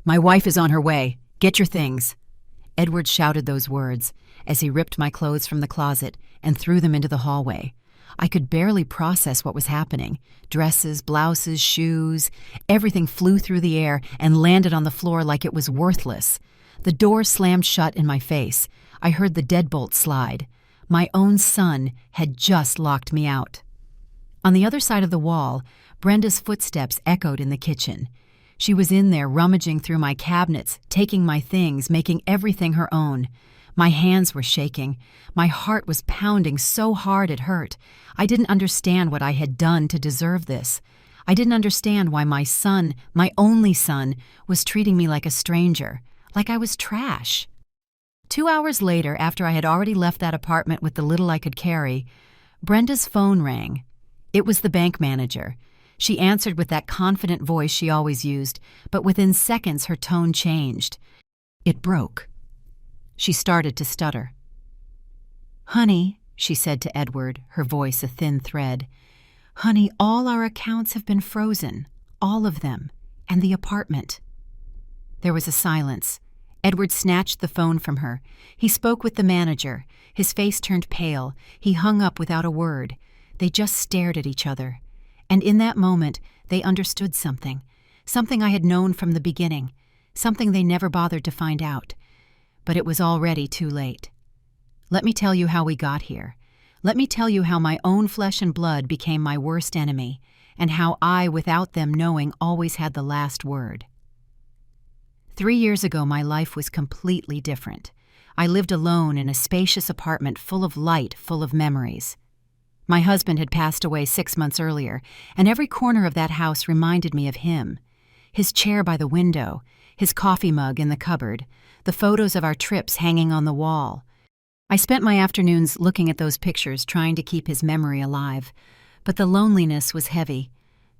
My wife is on her way. Get your things." Edward shouted those words as he ripped my clothes from the closet and threw them into the hallway. I could barely process what was happening. Dresses, blouses, shoes, everything flew through the air and landed on the floor like it was worthless. The door slammed shut in my face. I heard the deadbolt slide. My own son had just locked me out. On the other side of the wall, Brenda's footsteps echoed in the kitchen. She was in there rummaging through my cabinets, taking my things, making everything her own. My hands were shaking. My heart was pounding so hard it hurt. I didn't understand what I had done to deserve this. I didn't understand why my son, my only son, was treating me like a stranger, like I was trash. 2 hours later, after I had already left that apartment with the little I could carry, Brenda's phone rang. It was the bank manager. She answered with that confident voice she always used, but within seconds her tone changed. It broke. She started to stutter. "Honey," she said to Edward, her voice a thin thread, "Honey, all our accounts have been frozen. All of them. And the apartment." There was a silence. Edward snatched the phone from her. He spoke with the manager. His face turned pale. He hung up without a word. They just stared at each other. And in that moment, they understood something. Something I had known from the beginning. Something they never bothered to find out. But it was already too late. Let me tell you how we got here. Let me tell you how my own flesh and blood became my worst enemy, and how I, without them knowing, always had the last word. 3 years ago, my life was completely different. I lived alone in a spacious apartment full of light, full of memories. My husband had passed away 6 months earlier, and every corner of that house reminded me of him. His chair by the window, his coffee mug in the cupboard, the photos of our trips hanging on the wall. I spent my afternoons looking at those pictures, trying to keep his memory alive. But the loneliness was heavy.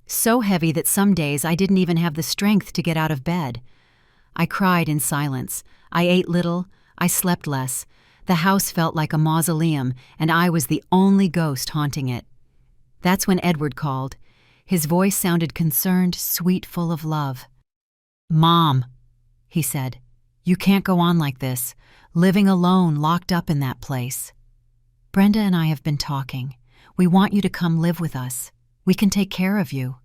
So heavy that some days I didn't even have the strength to get out of bed. I cried in silence. I ate little. I slept less. The house felt like a mausoleum, and I was the only ghost haunting it. That's when Edward called. His voice sounded concerned, sweet, full of love. "Mom," he said, "you can't go on like this, living alone, locked up in that place. Brenda and I have been talking. We want you to come live with us. We can take care of you.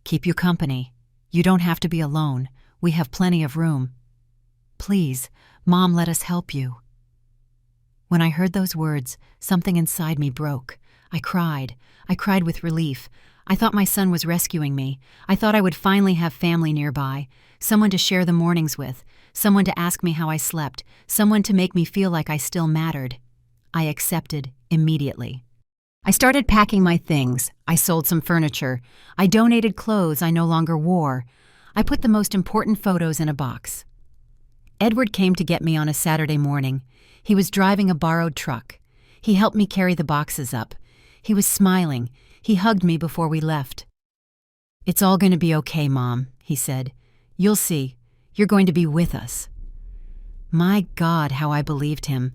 Keep you company. You don't have to be alone. We have plenty of room. Please, Mom, let us help you." When I heard those words, something inside me broke. I cried. I cried with relief. I thought my son was rescuing me. I thought I would finally have family nearby, someone to share the mornings with, someone to ask me how I slept, someone to make me feel like I still mattered. I accepted immediately. I started packing my things. I sold some furniture. I donated clothes I no longer wore. I put the most important photos in a box. Edward came to get me on a Saturday morning. He was driving a borrowed truck. He helped me carry the boxes up. He was smiling. He hugged me before we left. "It's all going to be okay, Mom," he said. "You'll see. You're going to be with us." My God, how I believed him.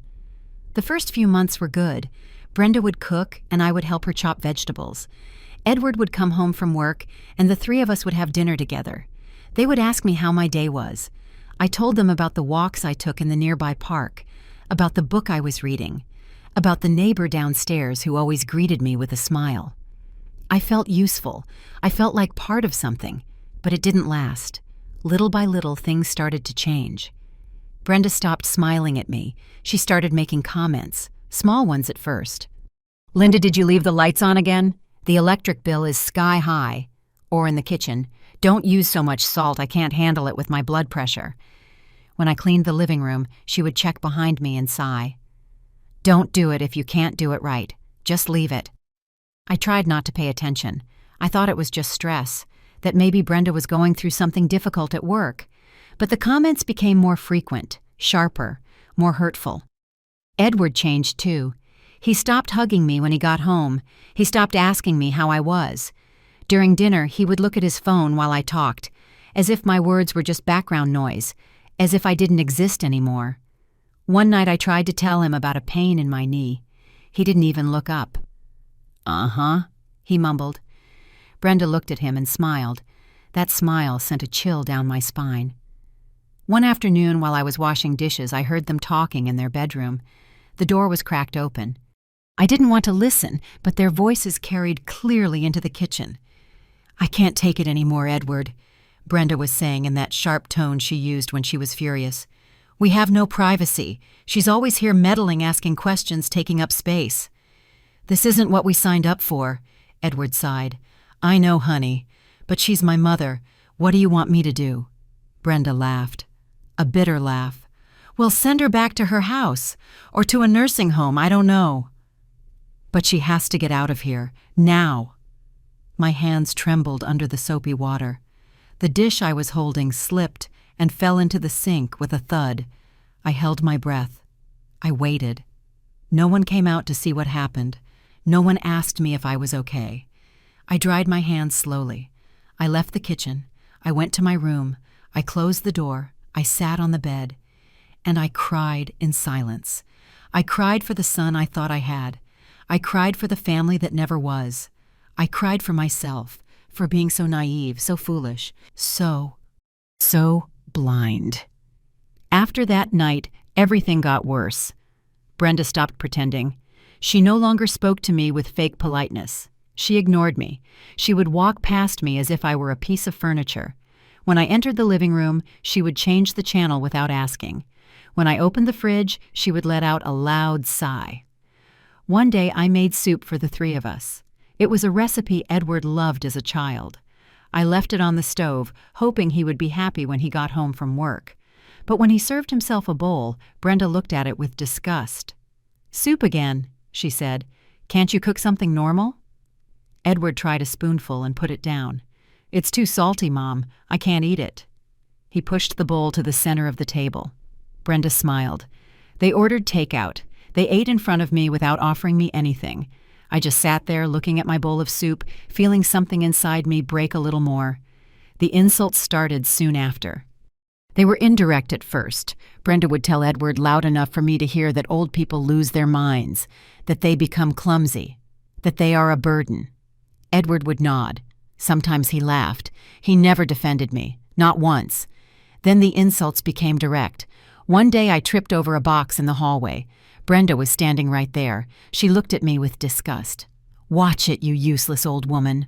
The first few months were good. Brenda would cook, and I would help her chop vegetables. Edward would come home from work, and the 3 of us would have dinner together. They would ask me how my day was. I told them about the walks I took in the nearby park, about the book I was reading, about the neighbor downstairs who always greeted me with a smile. I felt useful. I felt like part of something, but it didn't last. Little by little, things started to change. Brenda stopped smiling at me. She started making comments, small ones at first. "Linda, did you leave the lights on again? The electric bill is sky high." Or in the kitchen, "Don't use so much salt, I can't handle it with my blood pressure." When I cleaned the living room, she would check behind me and sigh. "Don't do it if you can't do it right. Just leave it." I tried not to pay attention. I thought it was just stress, that maybe Brenda was going through something difficult at work. But the comments became more frequent, sharper, more hurtful. Edward changed too. He stopped hugging me when he got home. He stopped asking me how I was. During dinner, he would look at his phone while I talked, as if my words were just background noise, as if I didn't exist anymore. One night I tried to tell him about a pain in my knee. He didn't even look up. "Uh-huh," he mumbled. Brenda looked at him and smiled. That smile sent a chill down my spine. One afternoon while I was washing dishes, I heard them talking in their bedroom. The door was cracked open. I didn't want to listen, but their voices carried clearly into the kitchen. "I can't take it anymore, Edward," Brenda was saying in that sharp tone she used when she was furious. "We have no privacy. She's always here meddling, asking questions, taking up space." "This isn't what we signed up for," Edward sighed. "I know, honey, but she's my mother. What do you want me to do?" Brenda laughed. A bitter laugh. "Well, send her back to her house, or to a nursing home, I don't know." "But she has to get out of here, now." My hands trembled under the soapy water. The dish I was holding slipped and fell into the sink with a thud. I held my breath. I waited. No one came out to see what happened. No one asked me if I was okay. I dried my hands slowly. I left the kitchen. I went to my room. I closed the door. I sat on the bed. And I cried in silence. I cried for the son I thought I had. I cried for the family that never was. I cried for myself, for being so naive, so foolish, so blind. After that night, everything got worse. Brenda stopped pretending. She no longer spoke to me with fake politeness. She ignored me. She would walk past me as if I were a piece of furniture. When I entered the living room, she would change the channel without asking. When I opened the fridge, she would let out a loud sigh. One day I made soup for the three of us. It was a recipe Edward loved as a child. I left it on the stove, hoping he would be happy when he got home from work. But when he served himself a bowl, Brenda looked at it with disgust. "Soup again," she said. "Can't you cook something normal?" Edward tried a spoonful and put it down. "It's too salty, Mom. I can't eat it." He pushed the bowl to the center of the table. Brenda smiled. They ordered takeout. They ate in front of me without offering me anything. I just sat there looking at my bowl of soup, feeling something inside me break a little more. The insults started soon after. They were indirect at first. Brenda would tell Edward loud enough for me to hear that old people lose their minds, that they become clumsy, that they are a burden. Edward would nod. Sometimes he laughed. He never defended me, not once. Then the insults became direct. One day I tripped over a box in the hallway. Brenda was standing right there. She looked at me with disgust. "Watch it, you useless old woman.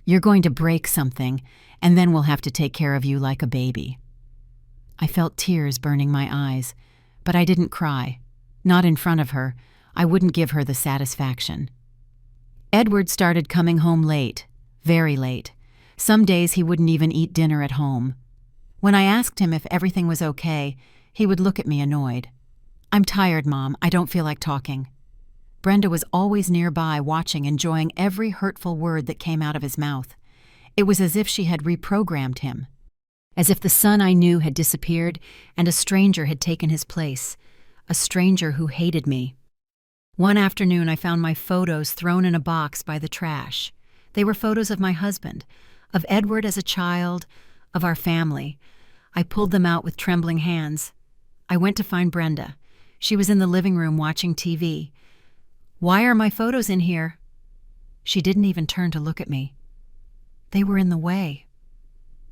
You're going to break something, and then we'll have to take care of you like a baby." I felt tears burning my eyes, but I didn't cry. Not in front of her. I wouldn't give her the satisfaction. Edward started coming home late, very late. Some days he wouldn't even eat dinner at home. When I asked him if everything was okay, he would look at me annoyed. "I'm tired, Mom. I don't feel like talking." Brenda was always nearby, watching, enjoying every hurtful word that came out of his mouth. It was as if she had reprogrammed him. As if the son I knew had disappeared and a stranger had taken his place. A stranger who hated me. One afternoon I found my photos thrown in a box by the trash. They were photos of my husband, of Edward as a child, of our family. I pulled them out with trembling hands. I went to find Brenda. She was in the living room watching TV. "Why are my photos in here?" She didn't even turn to look at me. They were in the way.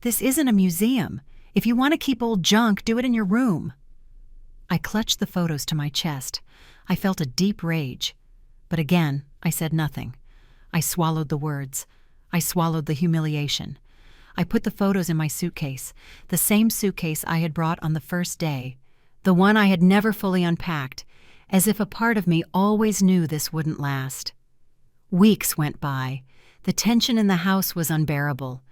"This isn't a museum. If you want to keep old junk, do it in your room." I clutched the photos to my chest. I felt a deep rage. But again, I said nothing. I swallowed the words. I swallowed the humiliation. I put the photos in my suitcase, the same suitcase I had brought on the first day. The one I had never fully unpacked, as if a part of me always knew this wouldn't last. Weeks went by. The tension in the house was unbearable.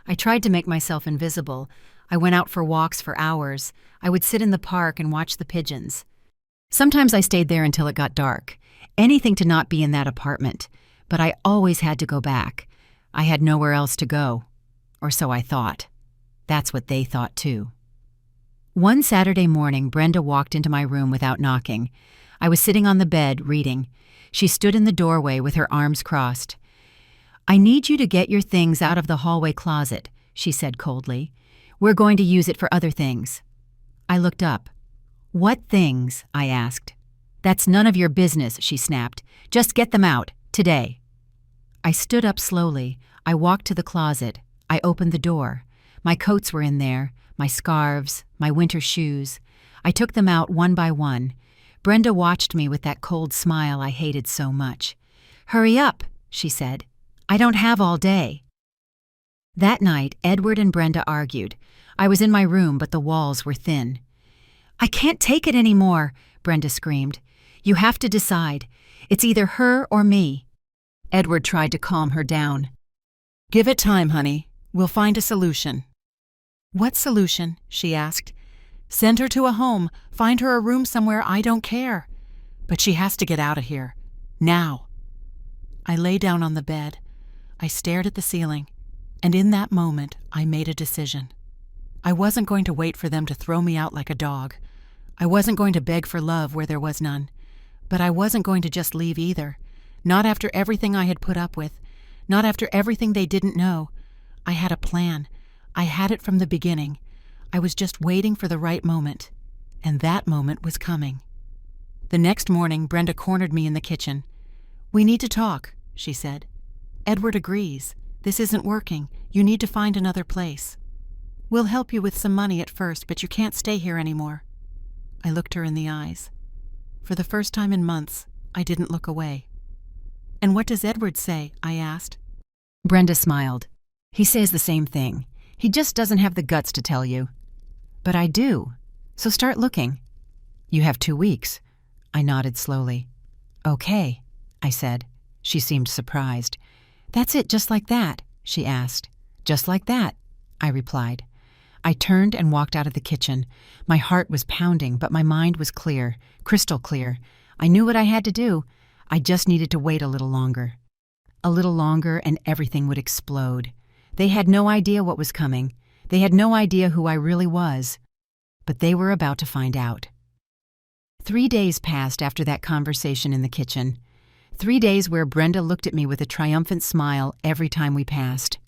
I tried to make myself invisible. I went out for walks for hours. I would sit in the park and watch the pigeons. Sometimes I stayed there until it got dark. Anything to not be in that apartment. But I always had to go back. I had nowhere else to go. Or so I thought. That's what they thought too. One Saturday morning, Brenda walked into my room without knocking. I was sitting on the bed, reading. She stood in the doorway with her arms crossed. "I need you to get your things out of the hallway closet," she said coldly. "We're going to use it for other things." I looked up. "What things?" I asked. "That's none of your business," she snapped. "Just get them out, today." I stood up slowly. I walked to the closet. I opened the door. My coats were in there, my scarves, my winter shoes. I took them out one by one. Brenda watched me with that cold smile I hated so much. "Hurry up," she said. "I don't have all day." That night, Edward and Brenda argued. I was in my room, but the walls were thin. "I can't take it anymore," Brenda screamed. "You have to decide. It's either her or me." Edward tried to calm her down. "Give it time, honey. We'll find a solution." "What solution?" she asked. "Send her to a home. Find her a room somewhere. I don't care. But she has to get out of here. Now." I lay down on the bed. I stared at the ceiling. And in that moment, I made a decision. I wasn't going to wait for them to throw me out like a dog. I wasn't going to beg for love where there was none. But I wasn't going to just leave either. Not after everything I had put up with. Not after everything they didn't know. I had a plan. I had it from the beginning. I was just waiting for the right moment. And that moment was coming. The next morning, Brenda cornered me in the kitchen. "We need to talk," she said. "Edward agrees. This isn't working. You need to find another place. We'll help you with some money at first, but you can't stay here anymore." I looked her in the eyes. For the first time in months, I didn't look away. "And what does Edward say?" I asked. Brenda smiled. "He says the same thing. He just doesn't have the guts to tell you." "But I do. So start looking." "You have 2 weeks." I nodded slowly. "Okay," I said. She seemed surprised. "That's it, just like that?" she asked. "Just like that," I replied. I turned and walked out of the kitchen. My heart was pounding, but my mind was clear, crystal clear. I knew what I had to do. I just needed to wait a little longer. A little longer and everything would explode. They had no idea what was coming. They had no idea who I really was. But they were about to find out. 3 days passed after that conversation in the kitchen. 3 days where Brenda looked at me with a triumphant smile every time we passed.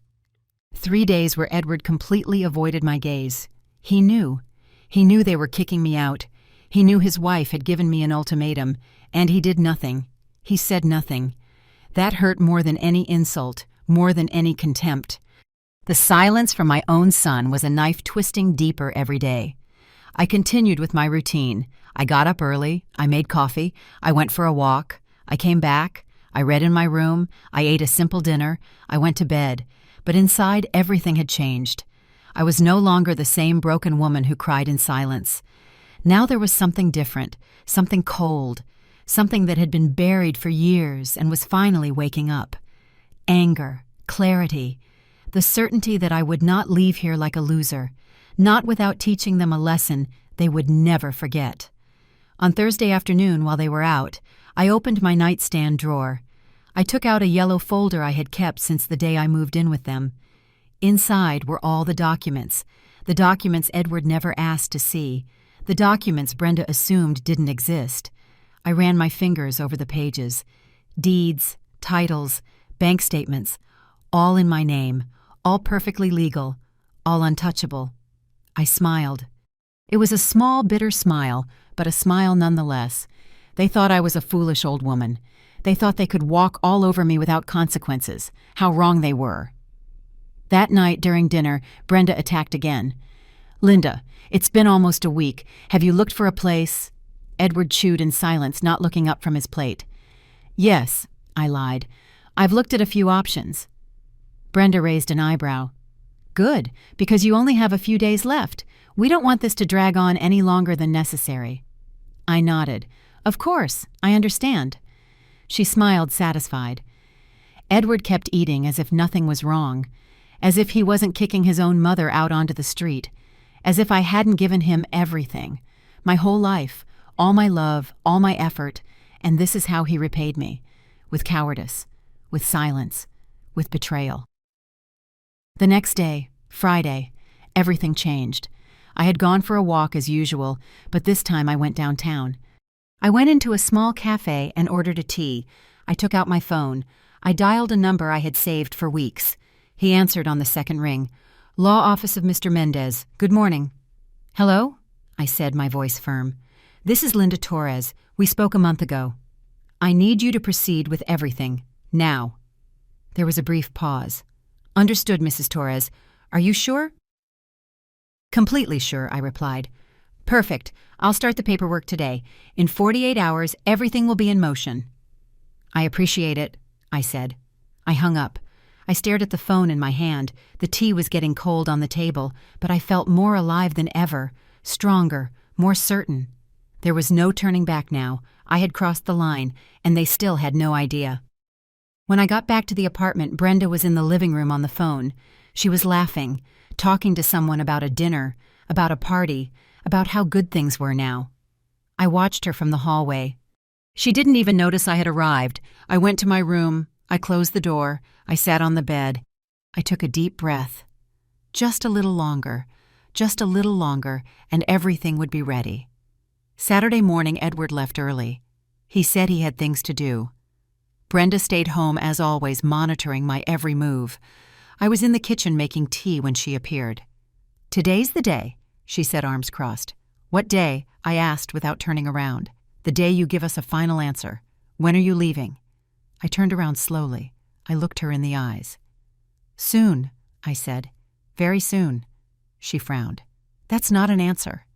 3 days where Edward completely avoided my gaze. He knew. He knew they were kicking me out. He knew his wife had given me an ultimatum, and he did nothing. He said nothing. That hurt more than any insult, more than any contempt. The silence from my own son was a knife twisting deeper every day. I continued with my routine. I got up early, I made coffee, I went for a walk, I came back, I read in my room, I ate a simple dinner, I went to bed. But inside, everything had changed. I was no longer the same broken woman who cried in silence. Now there was something different, something cold, something that had been buried for years and was finally waking up. Anger, clarity, the certainty that I would not leave here like a loser, not without teaching them a lesson they would never forget. On Thursday afternoon, while they were out, I opened my nightstand drawer. I took out a yellow folder I had kept since the day I moved in with them. Inside were all the documents Edward never asked to see, the documents Brenda assumed didn't exist. I ran my fingers over the pages. Deeds, titles, bank statements, all in my name, all perfectly legal, all untouchable. I smiled. It was a small, bitter smile, but a smile nonetheless. They thought I was a foolish old woman. They thought they could walk all over me without consequences. How wrong they were. That night during dinner, Brenda attacked again. "Linda, it's been almost a week. Have you looked for a place?" Edward chewed in silence, not looking up from his plate. "Yes," I lied. "I've looked at a few options." Brenda raised an eyebrow. "Good, because you only have a few days left. We don't want this to drag on any longer than necessary." I nodded. "Of course, I understand." She smiled, satisfied. Edward kept eating as if nothing was wrong, as if he wasn't kicking his own mother out onto the street, as if I hadn't given him everything, my whole life, all my love, all my effort, and this is how he repaid me, with cowardice, with silence, with betrayal. The next day, Friday, everything changed. I had gone for a walk as usual, but this time I went downtown. I went into a small cafe and ordered a tea. I took out my phone. I dialed a number I had saved for weeks. He answered on the second ring. "Law Office of Mr. Mendez. Good morning." "Hello?" I said, my voice firm. "This is Linda Torres. We spoke a month ago. I need you to proceed with everything. Now." There was a brief pause. "Understood, Mrs. Torres. Are you sure?" Completely sure, I replied. Perfect. I'll start the paperwork today. In 48 hours, everything will be in motion. I appreciate it, I said. I hung up. I stared at the phone in my hand. The tea was getting cold on the table, but I felt more alive than ever, stronger, more certain. There was no turning back now. I had crossed the line, and they still had no idea. When I got back to the apartment, Brenda was in the living room on the phone. She was laughing, talking to someone about a dinner, about a party, about how good things were now. I watched her from the hallway. She didn't even notice I had arrived. I went to my room. I closed the door. I sat on the bed. I took a deep breath. Just a little longer, and everything would be ready. Saturday morning, Edward left early. He said he had things to do. Brenda stayed home as always, monitoring my every move. I was in the kitchen making tea when she appeared. Today's the day, she said, arms crossed. What day? I asked without turning around. The day you give us a final answer. When are you leaving? I turned around slowly. I looked her in the eyes. Soon, I said. Very soon. She frowned. That's not an answer.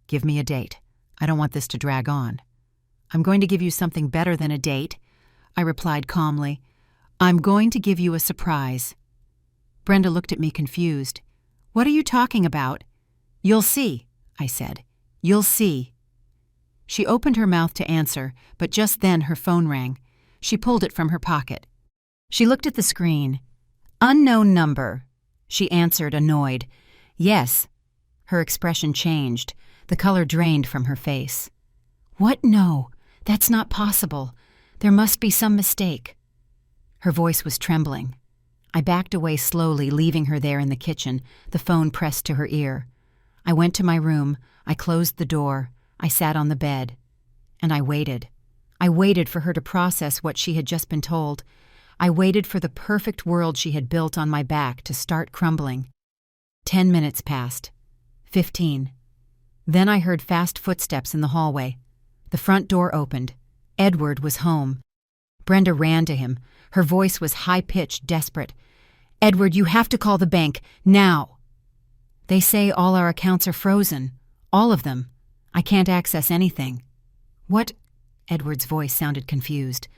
Give me a date. I don't want this to drag on. I'm going to give you something better than a date, I replied calmly. I'm going to give you a surprise. Brenda looked at me confused. What are you talking about? You'll see, I said. You'll see. She opened her mouth to answer, but just then her phone rang. She pulled it from her pocket. She looked at the screen. Unknown number. She answered, annoyed. Yes. Her expression changed. The color drained from her face. What? No, that's not possible. There must be some mistake. Her voice was trembling. I backed away slowly, leaving her there in the kitchen, the phone pressed to her ear. I went to my room. I closed the door. I sat on the bed. And I waited. I waited for her to process what she had just been told. I waited for the perfect world she had built on my back to start crumbling. 10 minutes passed. 15. Then I heard fast footsteps in the hallway. The front door opened. Edward was home. Brenda ran to him. Her voice was high-pitched, desperate. Edward, you have to call the bank, now. They say all our accounts are frozen. All of them. I can't access anything. What? Edward's voice sounded confused.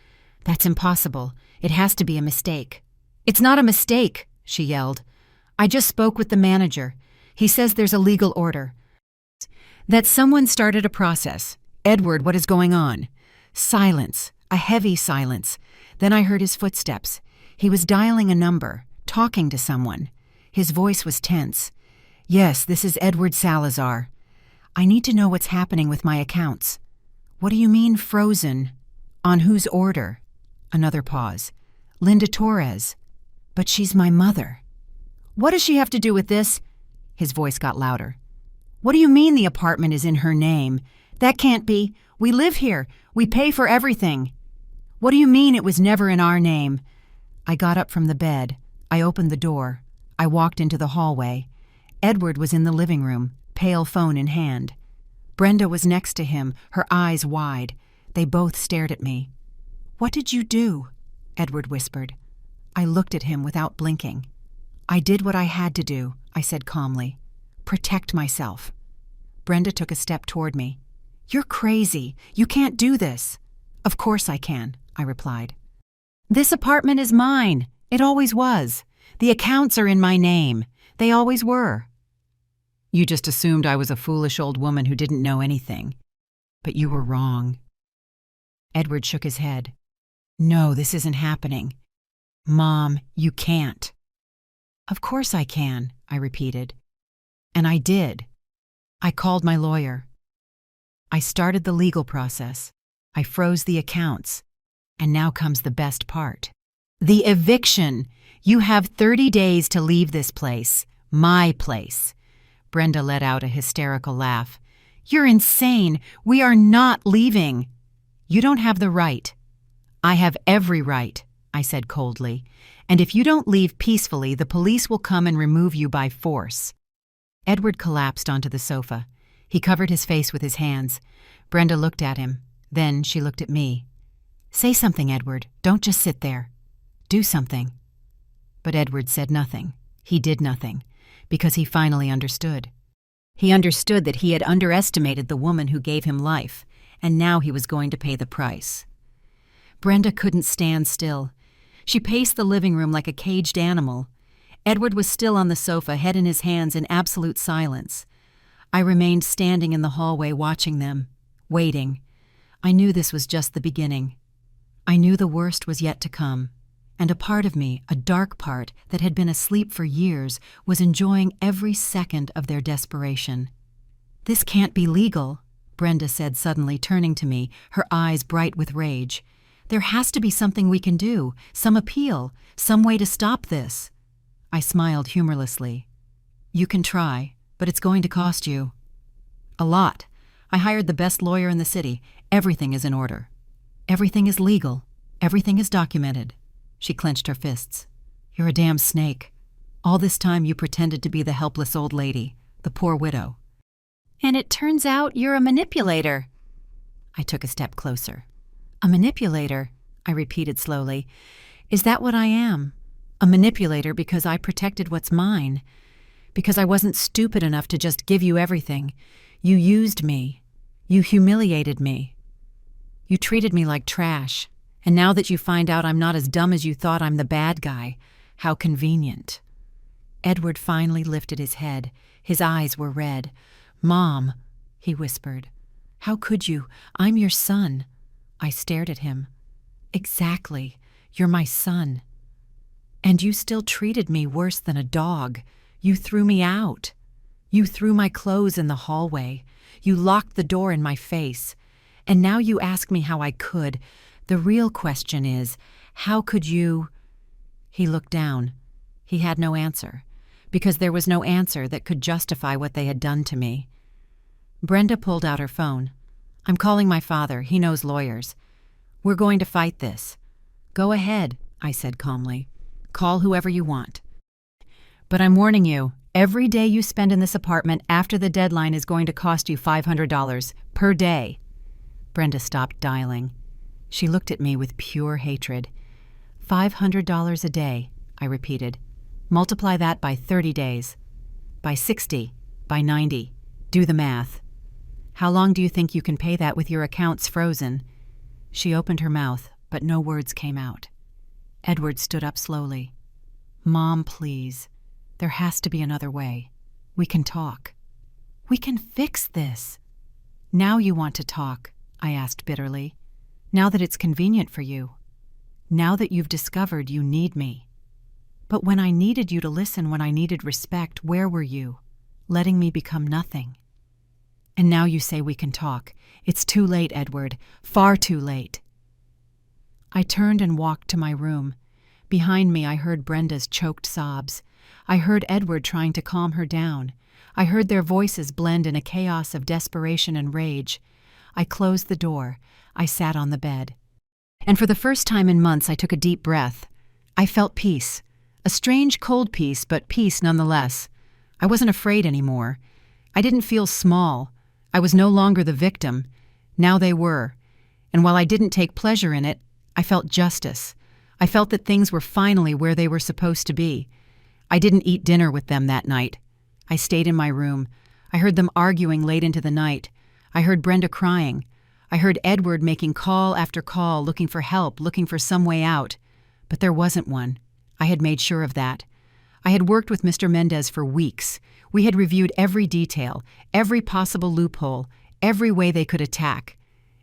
That's impossible. It has to be a mistake. It's not a mistake, she yelled. I just spoke with the manager. He says there's a legal order. That someone started a process. Edward, what is going on? Silence. A heavy silence. Then I heard his footsteps. He was dialing a number, talking to someone. His voice was tense. Yes, this is Edward Salazar. I need to know what's happening with my accounts. What do you mean, frozen? On whose order? Another pause. Linda Torres. But she's my mother. What does she have to do with this? His voice got louder. What do you mean the apartment is in her name? That can't be. We live here. We pay for everything. What do you mean it was never in our name? I got up from the bed. I opened the door. I walked into the hallway. Edward was in the living room, pale phone in hand. Brenda was next to him, her eyes wide. They both stared at me. What did you do? Edward whispered. I looked at him without blinking. I did what I had to do, I said calmly. Protect myself. Brenda took a step toward me. You're crazy. You can't do this. Of course I can, I replied. This apartment is mine. It always was. The accounts are in my name. They always were. You just assumed I was a foolish old woman who didn't know anything. But you were wrong. Edward shook his head. No, this isn't happening. Mom, you can't. Of course I can, I repeated. And I did. I called my lawyer. I started the legal process. I froze the accounts. And now comes the best part. The eviction. You have 30 days to leave this place. My place. Brenda let out a hysterical laugh. You're insane. We are not leaving. You don't have the right. I have every right, I said coldly. And if you don't leave peacefully, the police will come and remove you by force. Edward collapsed onto the sofa. He covered his face with his hands. Brenda looked at him. Then she looked at me. Say something, Edward. Don't just sit there. Do something. But Edward said nothing. He did nothing, because he finally understood. He understood that he had underestimated the woman who gave him life, and now he was going to pay the price. Brenda couldn't stand still. She paced the living room like a caged animal. Edward was still on the sofa, head in his hands, in absolute silence. I remained standing in the hallway watching them, waiting. I knew this was just the beginning. I knew the worst was yet to come, and a part of me, a dark part that had been asleep for years, was enjoying every second of their desperation. "This can't be legal," Brenda said suddenly, turning to me, her eyes bright with rage. "There has to be something we can do, some appeal, some way to stop this." I smiled humorlessly. "You can try, but it's going to cost you." "A lot. I hired the best lawyer in the city. Everything is in order. Everything is legal. Everything is documented." She clenched her fists. "You're a damn snake. All this time you pretended to be the helpless old lady, the poor widow. And it turns out you're a manipulator." I took a step closer. "A manipulator," I repeated slowly. "Is that what I am? A manipulator because I protected what's mine? Because I wasn't stupid enough to just give you everything. You used me. You humiliated me. You treated me like trash. And now that you find out I'm not as dumb as you thought, I'm the bad guy. How convenient." Edward finally lifted his head. His eyes were red. "Mom," he whispered. "How could you? I'm your son." I stared at him. "Exactly. You're my son. And you still treated me worse than a dog. You threw me out. You threw my clothes in the hallway. You locked the door in my face. And now you ask me how I could. The real question is, how could you—" He looked down. He had no answer, because there was no answer that could justify what they had done to me. Brenda pulled out her phone. "I'm calling my father. He knows lawyers. We're going to fight this." "Go ahead," I said calmly. "Call whoever you want. But I'm warning you, every day you spend in this apartment after the deadline is going to cost you $500 per day." Brenda stopped dialing. She looked at me with pure hatred. $500 a day, I repeated. Multiply that by 30 days. By 60. By 90. Do the math. How long do you think you can pay that with your accounts frozen? She opened her mouth, but no words came out. Edward stood up slowly. "Mom, please. There has to be another way. We can talk. We can fix this." "Now you want to talk," I asked bitterly. "Now that it's convenient for you. Now that you've discovered you need me. But when I needed you to listen, when I needed respect, where were you? Letting me become nothing. And now you say we can talk. It's too late, Edward. Far too late." I turned and walked to my room. Behind me I heard Brenda's choked sobs. I heard Edward trying to calm her down. I heard their voices blend in a chaos of desperation and rage. I closed the door. I sat on the bed. And for the first time in months I took a deep breath. I felt peace. A strange cold peace, but peace nonetheless. I wasn't afraid anymore. I didn't feel small. I was no longer the victim. Now they were. And while I didn't take pleasure in it, I felt justice. I felt that things were finally where they were supposed to be. I didn't eat dinner with them that night. I stayed in my room. I heard them arguing late into the night. I heard Brenda crying. I heard Edward making call after call, looking for help, looking for some way out. But there wasn't one. I had made sure of that. I had worked with Mr. Mendez for weeks. We had reviewed every detail, every possible loophole, every way they could attack.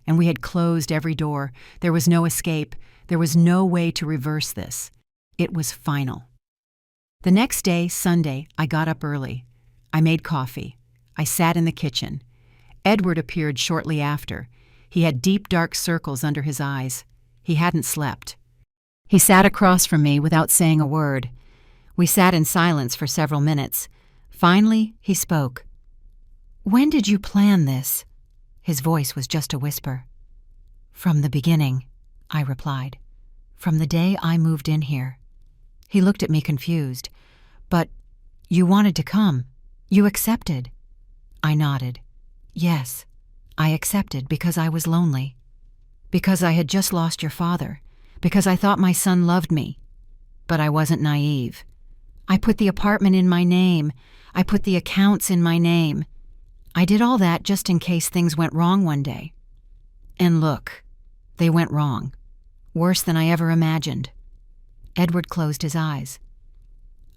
And we had closed every door. There was no escape. There was no way to reverse this. It was final. The next day, Sunday, I got up early. I made coffee. I sat in the kitchen. Edward appeared shortly after. He had deep, dark circles under his eyes. He hadn't slept. He sat across from me without saying a word. We sat in silence for several minutes. Finally, he spoke. "When did you plan this?" His voice was just a whisper. "From the beginning," I replied. "From the day I moved in here." He looked at me confused. "But you wanted to come. You accepted." I nodded. "Yes, I accepted because I was lonely. Because I had just lost your father. Because I thought my son loved me. But I wasn't naive. I put the apartment in my name. I put the accounts in my name. I did all that just in case things went wrong one day. And look, they went wrong. Worse than I ever imagined. Edward closed his eyes.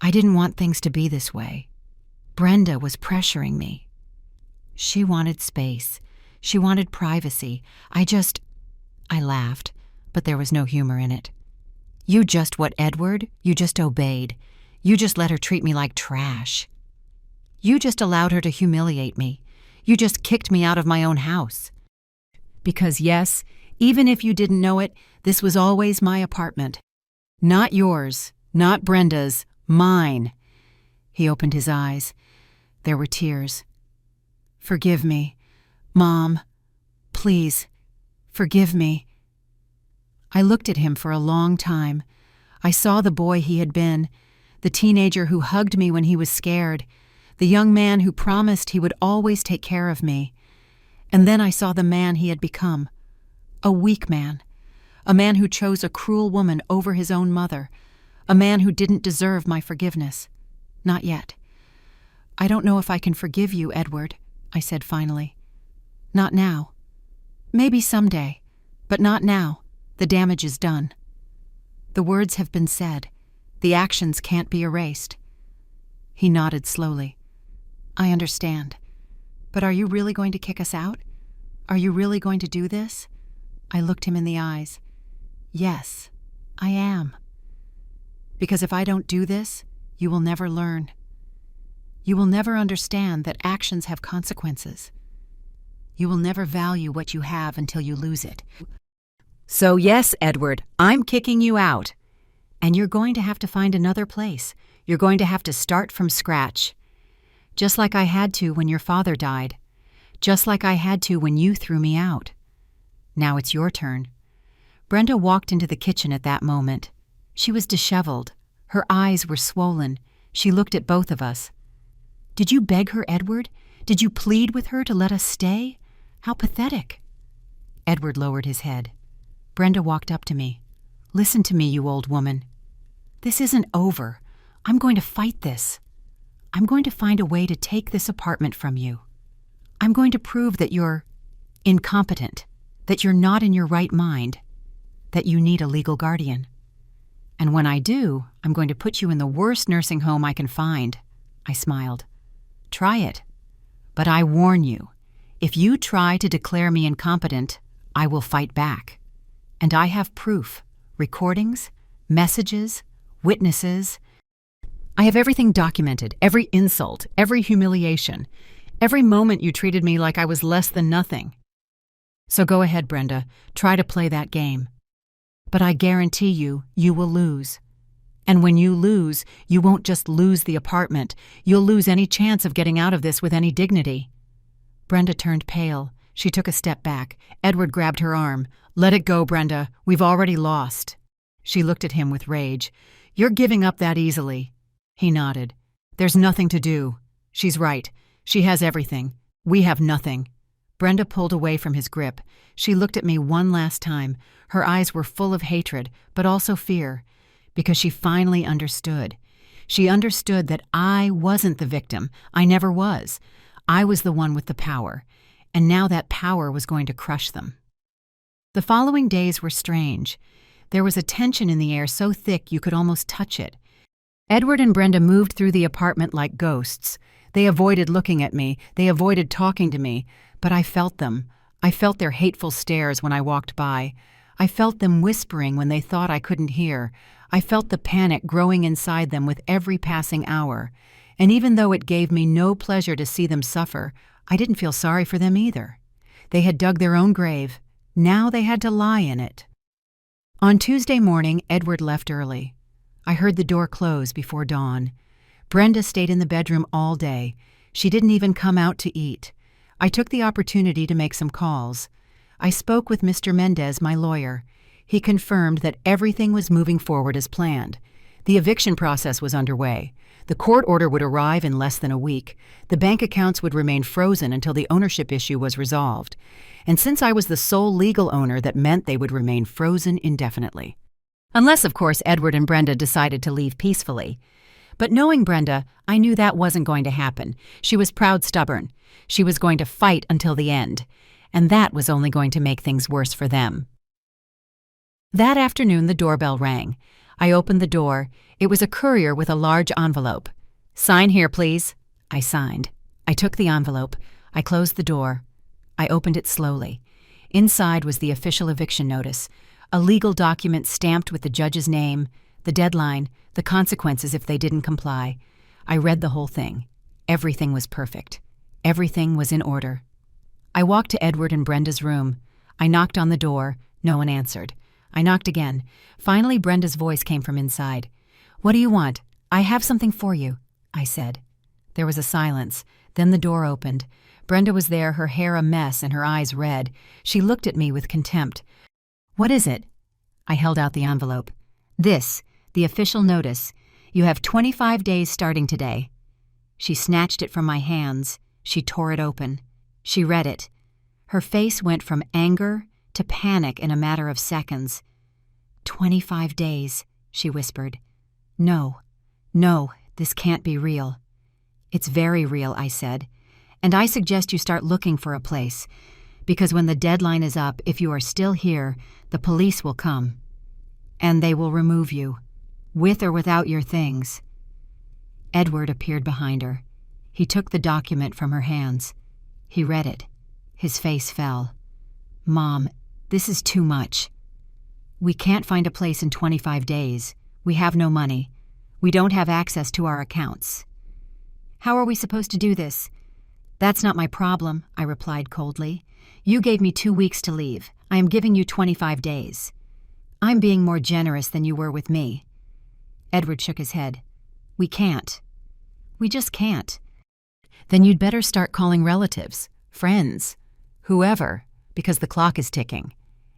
I didn't want things to be this way. Brenda was pressuring me. She wanted space. She wanted privacy. I laughed, but there was no humor in it. You just what, Edward? You just obeyed. You just let her treat me like trash. You just allowed her to humiliate me. You just kicked me out of my own house. Because yes, even if you didn't know it, this was always my apartment. Not yours, not Brenda's, mine. He opened his eyes. There were tears. Forgive me, Mom. Please, forgive me. I looked at him for a long time. I saw the boy he had been, the teenager who hugged me when he was scared, the young man who promised he would always take care of me. And then I saw the man he had become. A weak man. A man who chose a cruel woman over his own mother. A man who didn't deserve my forgiveness. Not yet. I don't know if I can forgive you, Edward, I said finally. Not now. Maybe someday, but not now. The damage is done. The words have been said. The actions can't be erased. He nodded slowly. I understand. But are you really going to kick us out? Are you really going to do this? I looked him in the eyes. Yes, I am. Because if I don't do this, you will never learn. You will never understand that actions have consequences. You will never value what you have until you lose it. So yes, Edward, I'm kicking you out. And you're going to have to find another place. You're going to have to start from scratch. Just like I had to when your father died. Just like I had to when you threw me out. Now it's your turn. Brenda walked into the kitchen at that moment. She was disheveled. Her eyes were swollen. She looked at both of us. Did you beg her, Edward? Did you plead with her to let us stay? How pathetic. Edward lowered his head. Brenda walked up to me. Listen to me, you old woman. This isn't over. I'm going to fight this. I'm going to find a way to take this apartment from you. I'm going to prove that you're incompetent, that you're not in your right mind, that you need a legal guardian. And when I do, I'm going to put you in the worst nursing home I can find. I smiled. Try it. But I warn you, if you try to declare me incompetent, I will fight back. And I have proof, recordings, messages, witnesses. I have everything documented, every insult, every humiliation, every moment you treated me like I was less than nothing. So go ahead, Brenda, try to play that game. But I guarantee you, you will lose. And when you lose, you won't just lose the apartment, you'll lose any chance of getting out of this with any dignity. Brenda turned pale. She took a step back. Edward grabbed her arm. Let it go, Brenda. We've already lost. She looked at him with rage. You're giving up that easily. He nodded. There's nothing to do. She's right. She has everything. We have nothing. Brenda pulled away from his grip. She looked at me one last time. Her eyes were full of hatred, but also fear, because she finally understood. She understood that I wasn't the victim. I never was. I was the one with the power, and now that power was going to crush them. The following days were strange. There was a tension in the air so thick you could almost touch it. Edward and Brenda moved through the apartment like ghosts. They avoided looking at me. They avoided talking to me. But I felt them. I felt their hateful stares when I walked by. I felt them whispering when they thought I couldn't hear. I felt the panic growing inside them with every passing hour. And even though it gave me no pleasure to see them suffer, I didn't feel sorry for them either. They had dug their own grave. Now they had to lie in it. On Tuesday morning, Edward left early. I heard the door close before dawn. Brenda stayed in the bedroom all day. She didn't even come out to eat. I took the opportunity to make some calls. I spoke with Mr. Mendez, my lawyer. He confirmed that everything was moving forward as planned. The eviction process was underway. The court order would arrive in less than a week. The bank accounts would remain frozen until the ownership issue was resolved. And since I was the sole legal owner, that meant they would remain frozen indefinitely. Unless, of course, Edward and Brenda decided to leave peacefully. But knowing Brenda, I knew that wasn't going to happen. She was proud, stubborn. She was going to fight until the end. And that was only going to make things worse for them. That afternoon, the doorbell rang. I opened the door. It was a courier with a large envelope. "Sign here, please." I signed. I took the envelope. I closed the door. I opened it slowly. Inside was the official eviction notice, a legal document stamped with the judge's name, the deadline, the consequences if they didn't comply. I read the whole thing. Everything was perfect. Everything was in order. I walked to Edward and Brenda's room. I knocked on the door. No one answered. I knocked again. Finally, Brenda's voice came from inside. "What do you want? I have something for you," I said. There was a silence. Then the door opened. Brenda was there, her hair a mess and her eyes red. She looked at me with contempt. "What is it?" I held out the envelope. "This, the official notice. You have 25 days starting today." She snatched it from my hands. She tore it open. She read it. Her face went from anger to panic in a matter of seconds. 25 days, she whispered. No, this can't be real." "It's very real," I said. "And I suggest you start looking for a place, because when the deadline is up, if you are still here, the police will come. And they will remove you, with or without your things." Edward appeared behind her. He took the document from her hands. He read it. His face fell. "Mom, this is too much. We can't find a place in 25 days. We have no money. We don't have access to our accounts." "How are we supposed to do this?" "That's not my problem," I replied coldly. "You gave me 2 weeks to leave. I am giving you 25 days. I'm being more generous than you were with me." Edward shook his head. "We can't. We just can't." "Then you'd better start calling relatives, friends, whoever, because the clock is ticking.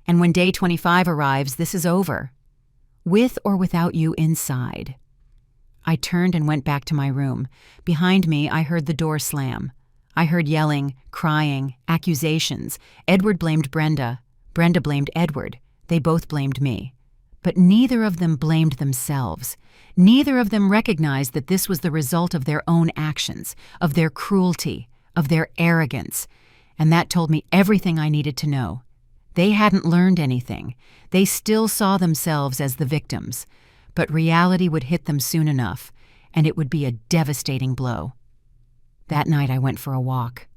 And when day 25 arrives, this is over. With or without you inside." I turned and went back to my room. Behind me, I heard the door slam. I heard yelling, crying, accusations. Edward blamed Brenda. Brenda blamed Edward. They both blamed me. But neither of them blamed themselves. Neither of them recognized that this was the result of their own actions, of their cruelty, of their arrogance. And that told me everything I needed to know. They hadn't learned anything. They still saw themselves as the victims. But reality would hit them soon enough, and it would be a devastating blow. That night I went for a walk.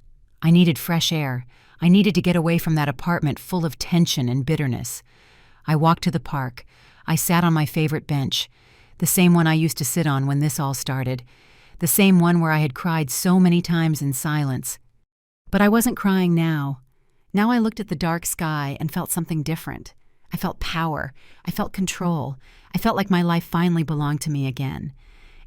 I needed fresh air. I needed to get away from that apartment full of tension and bitterness. I walked to the park. I sat on my favorite bench, the same one I used to sit on when this all started, the same one where I had cried so many times in silence. But I wasn't crying now. Now I looked at the dark sky and felt something different. I felt power. I felt control. I felt like my life finally belonged to me again.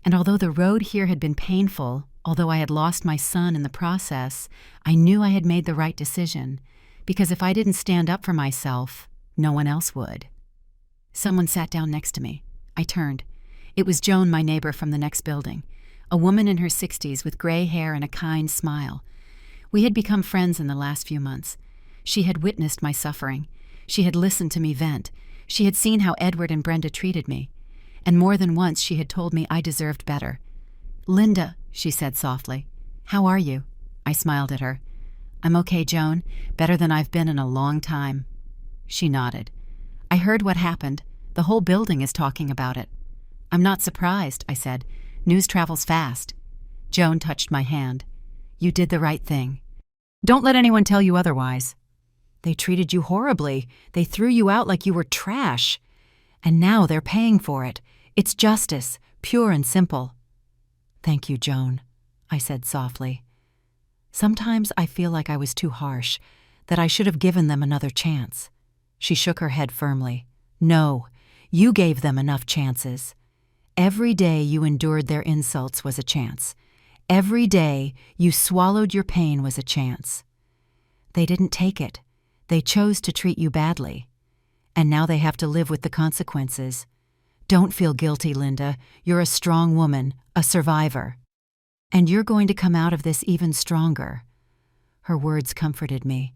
And although the road here had been painful, although I had lost my son in the process, I knew I had made the right decision, because if I didn't stand up for myself, no one else would. Someone sat down next to me. I turned. It was Joan, my neighbor from the next building, a woman in her 60s with gray hair and a kind smile. We had become friends in the last few months. She had witnessed my suffering. She had listened to me vent. She had seen how Edward and Brenda treated me. And more than once she had told me I deserved better. "Linda," she said softly, "how are you?" I smiled at her. "I'm okay, Joan. Better than I've been in a long time." She nodded. "I heard what happened. The whole building is talking about it." "I'm not surprised," I said. "News travels fast." Joan touched my hand. "You did the right thing. Don't let anyone tell you otherwise. They treated you horribly. They threw you out like you were trash. And now they're paying for it. It's justice, pure and simple." "Thank you, Joan," I said softly. "Sometimes I feel like I was too harsh, that I should have given them another chance." She shook her head firmly. "No, you gave them enough chances. Every day you endured their insults was a chance. Every day you swallowed your pain was a chance. They didn't take it. They chose to treat you badly. And now they have to live with the consequences. Don't feel guilty, Linda. You're a strong woman, a survivor. And you're going to come out of this even stronger." Her words comforted me.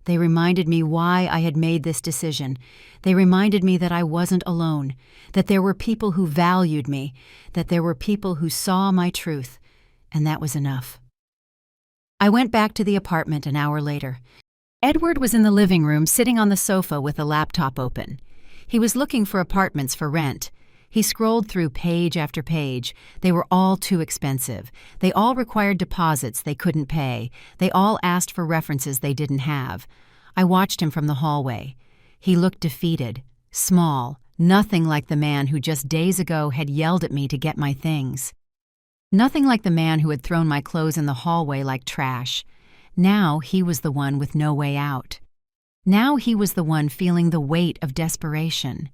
They reminded me why I had made this decision. They reminded me that I wasn't alone, that there were people who valued me, that there were people who saw my truth, and that was enough. I went back to the apartment an hour later. Edward was in the living room sitting on the sofa with a laptop open. He was looking for apartments for rent. He scrolled through page after page. They were all too expensive. They all required deposits they couldn't pay. They all asked for references they didn't have. I watched him from the hallway. He looked defeated, small, nothing like the man who just days ago had yelled at me to get my things. Nothing like the man who had thrown my clothes in the hallway like trash. Now he was the one with no way out. Now he was the one feeling the weight of desperation.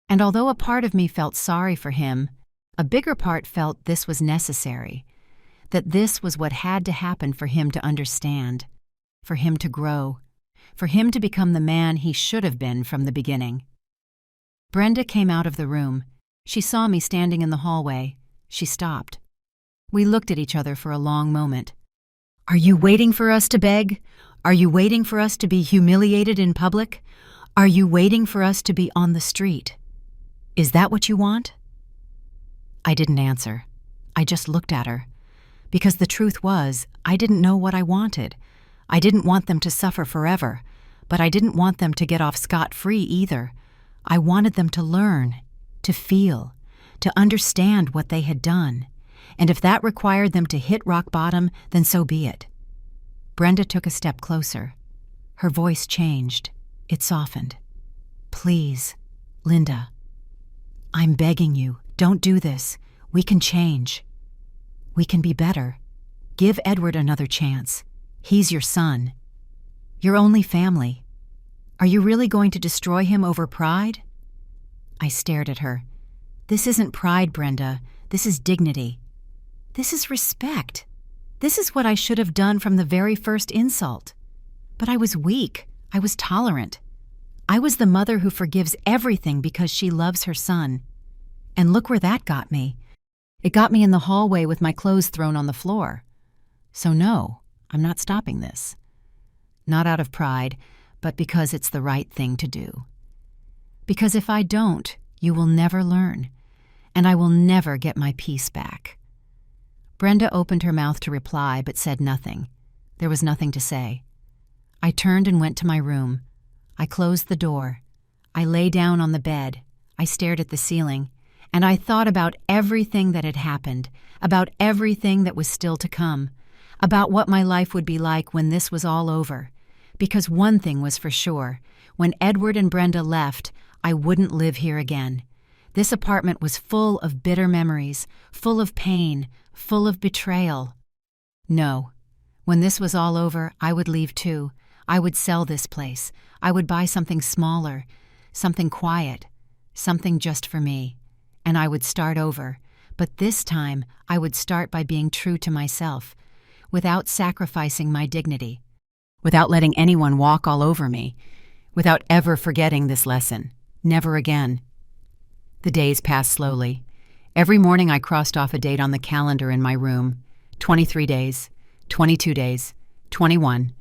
And although a part of me felt sorry for him, a bigger part felt this was necessary, that this was what had to happen for him to understand, for him to grow, for him to become the man he should have been from the beginning. Brenda came out of the room. She saw me standing in the hallway. She stopped. We looked at each other for a long moment. "Are you waiting for us to beg? Are you waiting for us to be humiliated in public? Are you waiting for us to be on the street? Is that what you want?" I didn't answer. I just looked at her. Because the truth was, I didn't know what I wanted. I didn't want them to suffer forever, but I didn't want them to get off scot-free either. I wanted them to learn, to feel, to understand what they had done. And if that required them to hit rock bottom, then so be it. Brenda took a step closer. Her voice changed. It softened. "Please, Linda. I'm begging you, don't do this. We can change. We can be better. Give Edward another chance. He's your son. Your only family. Are you really going to destroy him over pride?" I stared at her. "This isn't pride, Brenda. This is dignity. This is respect. This is what I should have done from the very first insult. But I was weak. I was tolerant. I was the mother who forgives everything because she loves her son. And look where that got me. It got me in the hallway with my clothes thrown on the floor. So no, I'm not stopping this. Not out of pride, but because it's the right thing to do. Because if I don't, you will never learn, and I will never get my peace back." Brenda opened her mouth to reply, but said nothing. There was nothing to say. I turned and went to my room. I closed the door. I lay down on the bed. I stared at the ceiling, and I thought about everything that had happened, about everything that was still to come, about what my life would be like when this was all over. Because one thing was for sure, when Edward and Brenda left, I wouldn't live here again. This apartment was full of bitter memories, full of pain, full of betrayal. No, when this was all over, I would leave too. I would sell this place. I would buy something smaller, something quiet, something just for me. And I would start over. But this time, I would start by being true to myself, without sacrificing my dignity, without letting anyone walk all over me, without ever forgetting this lesson. Never again. The days passed slowly. Every morning I crossed off a date on the calendar in my room. 23 days, 22 days, 21.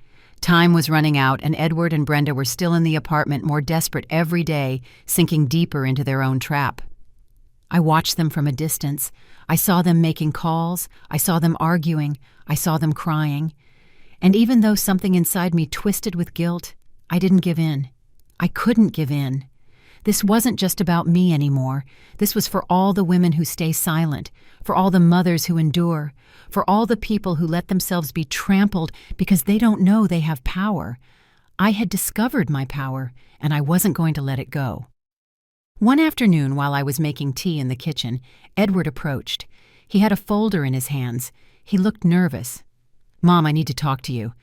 Time was running out, and Edward and Brenda were still in the apartment, more desperate every day, sinking deeper into their own trap. I watched them from a distance. I saw them making calls. I saw them arguing. I saw them crying. And even though something inside me twisted with guilt, I didn't give in. I couldn't give in. This wasn't just about me anymore. This was for all the women who stay silent, for all the mothers who endure, for all the people who let themselves be trampled because they don't know they have power. I had discovered my power, and I wasn't going to let it go. One afternoon, while I was making tea in the kitchen, Edward approached. He had a folder in his hands. He looked nervous. "Mom, I need to talk to you."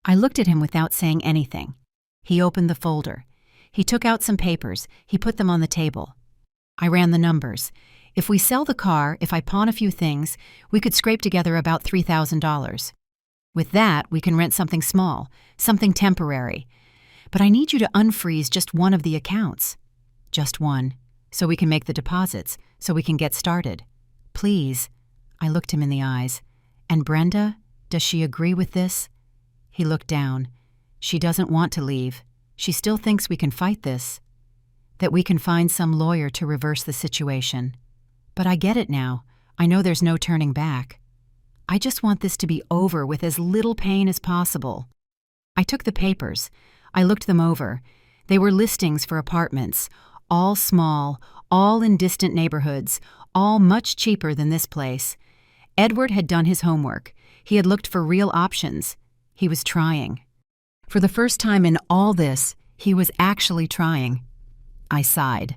I looked at him without saying anything. He opened the folder. He took out some papers. He put them on the table. I ran the numbers. If we sell the car, if I pawn a few things, we could scrape together about $3,000. With that, we can rent something small, something temporary. But I need you to unfreeze just one of the accounts. Just one, so we can make the deposits, so we can get started. Please. I looked him in the eyes. And Brenda, does she agree with this? He looked down. She doesn't want to leave. She still thinks we can fight this. That we can find some lawyer to reverse the situation. But I get it now. I know there's no turning back. I just want this to be over with as little pain as possible. I took the papers. I looked them over. They were listings for apartments, all small, all in distant neighborhoods, all much cheaper than this place. Edward had done his homework. He had looked for real options. He was trying. For the first time in all this, he was actually trying. I sighed.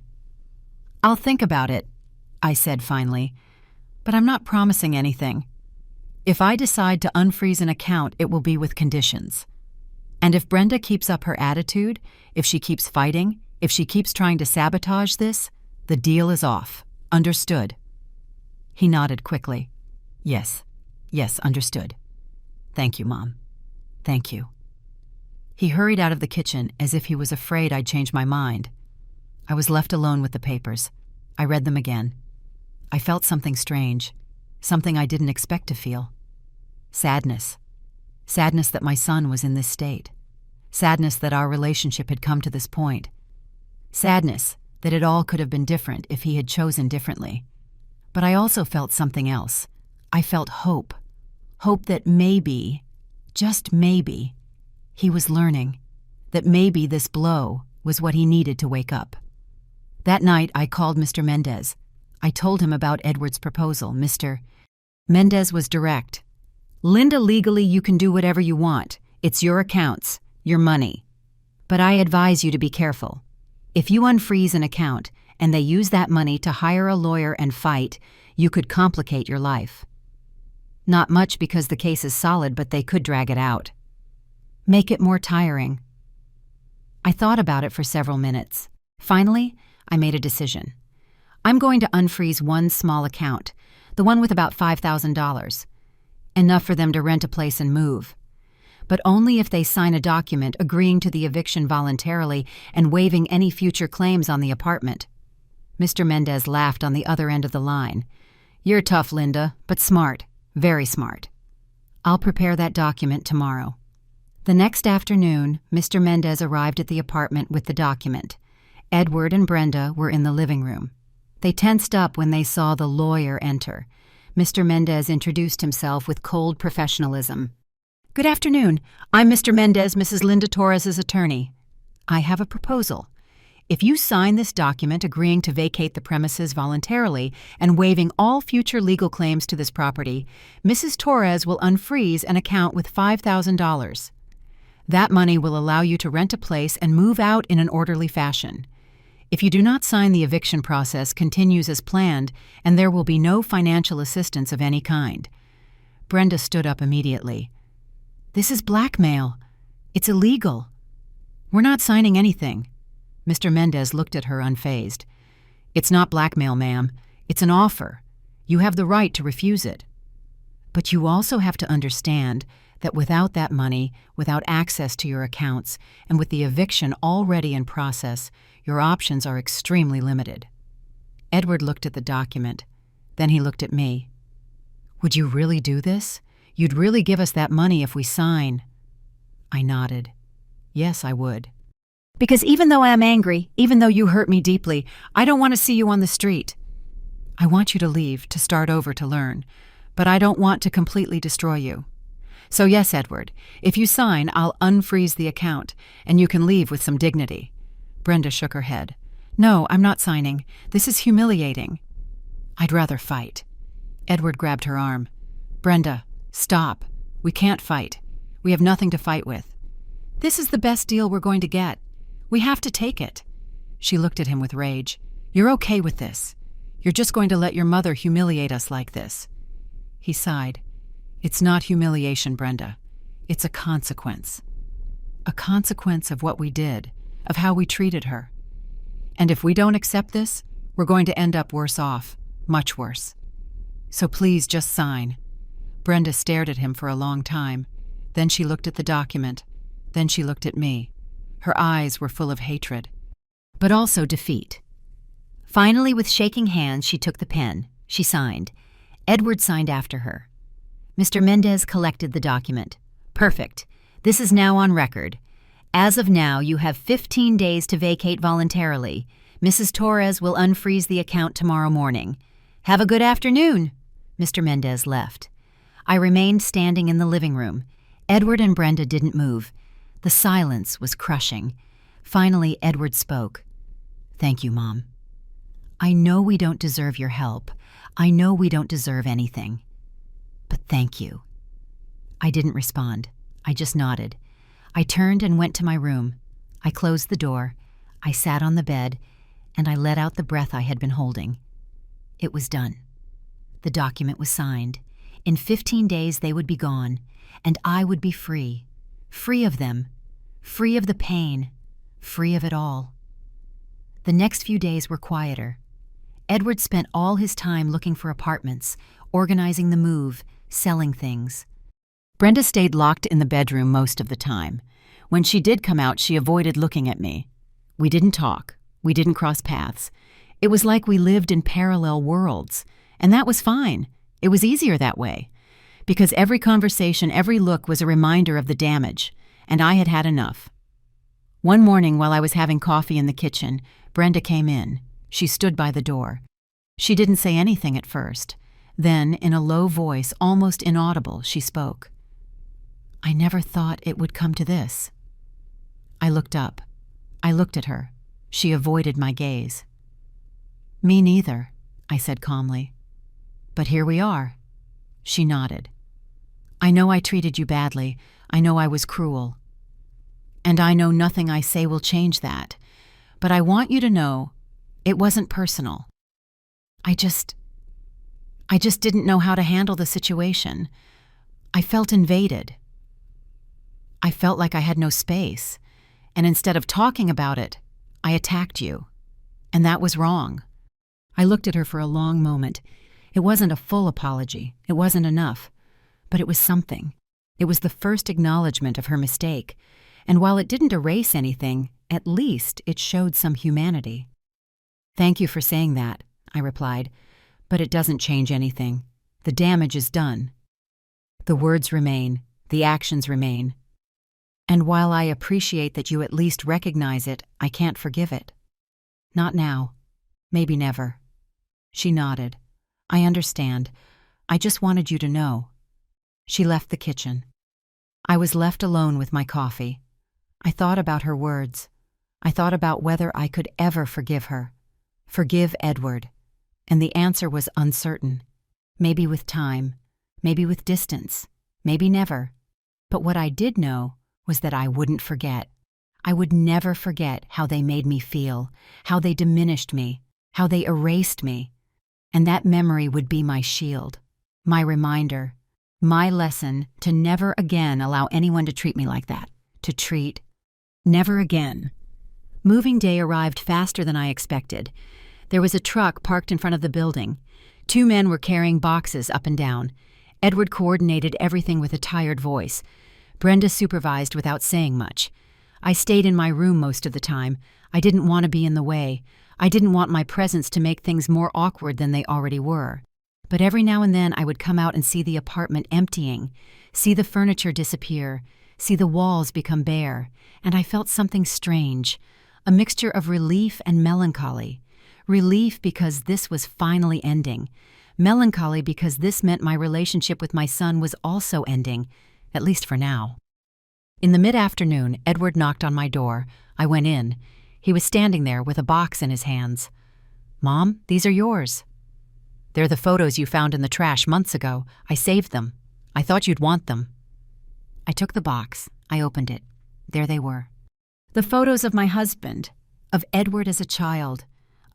"I'll think about it," I said finally, "but I'm not promising anything. If I decide to unfreeze an account, it will be with conditions. And if Brenda keeps up her attitude, if she keeps fighting, if she keeps trying to sabotage this, the deal is off. Understood?" He nodded quickly. Yes, understood. Thank you, Mom. Thank you." He hurried out of the kitchen as if he was afraid I'd change my mind. I was left alone with the papers. I read them again. I felt something strange, something I didn't expect to feel. Sadness. Sadness that my son was in this state. Sadness that our relationship had come to this point. Sadness that it all could have been different if he had chosen differently. But I also felt something else. I felt hope. Hope that maybe, just maybe, he was learning. That maybe this blow was what he needed to wake up. That night, I called Mr. Mendez. I told him about Edward's proposal. Mr. Mendez was direct. "Linda, legally you can do whatever you want. It's your accounts, your money. But I advise you to be careful. If you unfreeze an account and they use that money to hire a lawyer and fight, you could complicate your life. Not much because the case is solid, but they could drag it out. Make it more tiring." I thought about it for several minutes. Finally, I made a decision. I'm going to unfreeze one small account, the one with about $5,000. Enough for them to rent a place and move. But only if they sign a document agreeing to the eviction voluntarily and waiving any future claims on the apartment. Mr. Mendez laughed on the other end of the line. "You're tough, Linda, but smart. Very smart. I'll prepare that document tomorrow." The next afternoon, Mr. Mendez arrived at the apartment with the document. Edward and Brenda were in the living room. They tensed up when they saw the lawyer enter. Mr. Mendez introduced himself with cold professionalism. "Good afternoon. I'm Mr. Mendez, Mrs. Linda Torres's attorney. I have a proposal. If you sign this document agreeing to vacate the premises voluntarily and waiving all future legal claims to this property, Mrs. Torres will unfreeze an account with $5,000. That money will allow you to rent a place and move out in an orderly fashion. If you do not sign, the eviction process continues as planned, and there will be no financial assistance of any kind." Brenda stood up immediately. "This is blackmail. It's illegal. We're not signing anything." Mr. Mendez looked at her unfazed. "It's not blackmail, ma'am. It's an offer. You have the right to refuse it. But you also have to understand that without that money, without access to your accounts, and with the eviction already in process, your options are extremely limited." Edward looked at the document. Then he looked at me. "Would you really do this? You'd really give us that money if we sign?" I nodded. "Yes, I would. Because even though I am angry, even though you hurt me deeply, I don't want to see you on the street. I want you to leave, to start over, to learn, but I don't want to completely destroy you. So yes, Edward, if you sign, I'll unfreeze the account, and you can leave with some dignity." Brenda shook her head. "No, I'm not signing. This is humiliating." "I'd rather fight." Edward grabbed her arm. "Brenda, stop. We can't fight. We have nothing to fight with. This is the best deal we're going to get. We have to take it." She looked at him with rage. "You're okay with this. You're just going to let your mother humiliate us like this." He sighed. "It's not humiliation, Brenda. It's a consequence. A consequence of what we did, of how we treated her. And if we don't accept this, we're going to end up worse off, much worse. So please just sign." Brenda stared at him for a long time. Then she looked at the document. Then she looked at me. Her eyes were full of hatred, but also defeat. Finally, with shaking hands, she took the pen. She signed. Edward signed after her. Mr. Mendez collected the document. "Perfect. This is now on record. As of now, you have 15 days to vacate voluntarily. Mrs. Torres will unfreeze the account tomorrow morning. Have a good afternoon." Mr. Mendez left. I remained standing in the living room. Edward and Brenda didn't move. The silence was crushing. Finally, Edward spoke. "Thank you, Mom. I know we don't deserve your help. I know we don't deserve anything. But thank you." I didn't respond. I just nodded. I turned and went to my room. I closed the door. I sat on the bed, and I let out the breath I had been holding. It was done. The document was signed. In 15 days they would be gone, and I would be free. Free of them. Free of the pain. Free of it all. The next few days were quieter. Edward spent all his time looking for apartments, organizing the move, selling things. Brenda stayed locked in the bedroom most of the time. When she did come out, she avoided looking at me. We didn't talk. We didn't cross paths. It was like we lived in parallel worlds, and that was fine. It was easier that way, because every conversation, every look was a reminder of the damage, and I had had enough. One morning while I was having coffee in the kitchen, Brenda came in. She stood by the door. She didn't say anything at first. Then, in a low voice, almost inaudible, she spoke. "I never thought it would come to this." I looked up. I looked at her. She avoided my gaze. "Me neither," I said calmly. "But here we are." She nodded. "I know I treated you badly. I know I was cruel. And I know nothing I say will change that. But I want you to know it wasn't personal. I just didn't know how to handle the situation. I felt invaded. I felt like I had no space. And instead of talking about it, I attacked you. And that was wrong." I looked at her for a long moment. It wasn't a full apology. It wasn't enough. But it was something. It was the first acknowledgement of her mistake. And while it didn't erase anything, at least it showed some humanity. "Thank you for saying that," I replied. "But it doesn't change anything. The damage is done. The words remain. The actions remain. And while I appreciate that you at least recognize it, I can't forgive it. Not now. Maybe never." She nodded. "I understand. I just wanted you to know." She left the kitchen. I was left alone with my coffee. I thought about her words. I thought about whether I could ever forgive her. Forgive Edward. And the answer was uncertain. Maybe with time. Maybe with distance. Maybe never. But what I did know was that I wouldn't forget. I would never forget how they made me feel, how they diminished me, how they erased me. And that memory would be my shield, my reminder, my lesson to never again allow anyone to treat me like that, never again. Moving day arrived faster than I expected. There was a truck parked in front of the building. 2 men were carrying boxes up and down. Edward coordinated everything with a tired voice. Brenda supervised without saying much. I stayed in my room most of the time. I didn't want to be in the way. I didn't want my presence to make things more awkward than they already were. But every now and then I would come out and see the apartment emptying, see the furniture disappear, see the walls become bare, and I felt something strange, a mixture of relief and melancholy. Relief because this was finally ending. Melancholy because this meant my relationship with my son was also ending, at least for now. In the mid-afternoon, Edward knocked on my door. I went in. He was standing there with a box in his hands. "Mom, these are yours." "They're the photos you found in the trash months ago. I saved them. I thought you'd want them." I took the box. I opened it. There they were. The photos of my husband, of Edward as a child,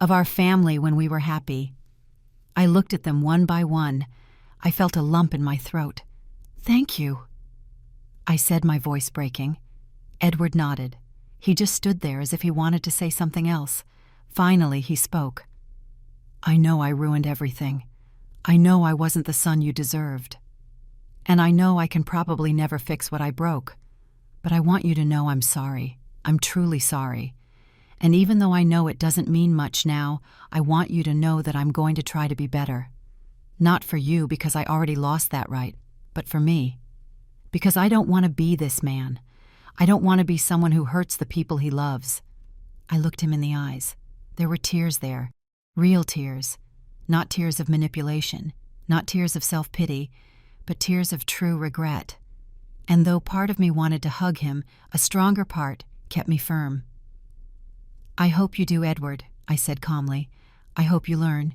of our family when we were happy. I looked at them one by one. I felt a lump in my throat. "Thank you," I said, my voice breaking. Edward nodded. He just stood there as if he wanted to say something else. Finally, he spoke. "I know I ruined everything. I know I wasn't the son you deserved. And I know I can probably never fix what I broke. But I want you to know I'm sorry. I'm truly sorry. And even though I know it doesn't mean much now, I want you to know that I'm going to try to be better. Not for you, because I already lost that right, but for me. because I don't want to be this man. I don't want to be someone who hurts the people he loves. I looked him in the eyes. There were tears there, real tears, not tears of manipulation, not tears of self-pity, but tears of true regret. And though part of me wanted to hug him, a stronger part kept me firm. "I hope you do, Edward," I said calmly. "I hope you learn.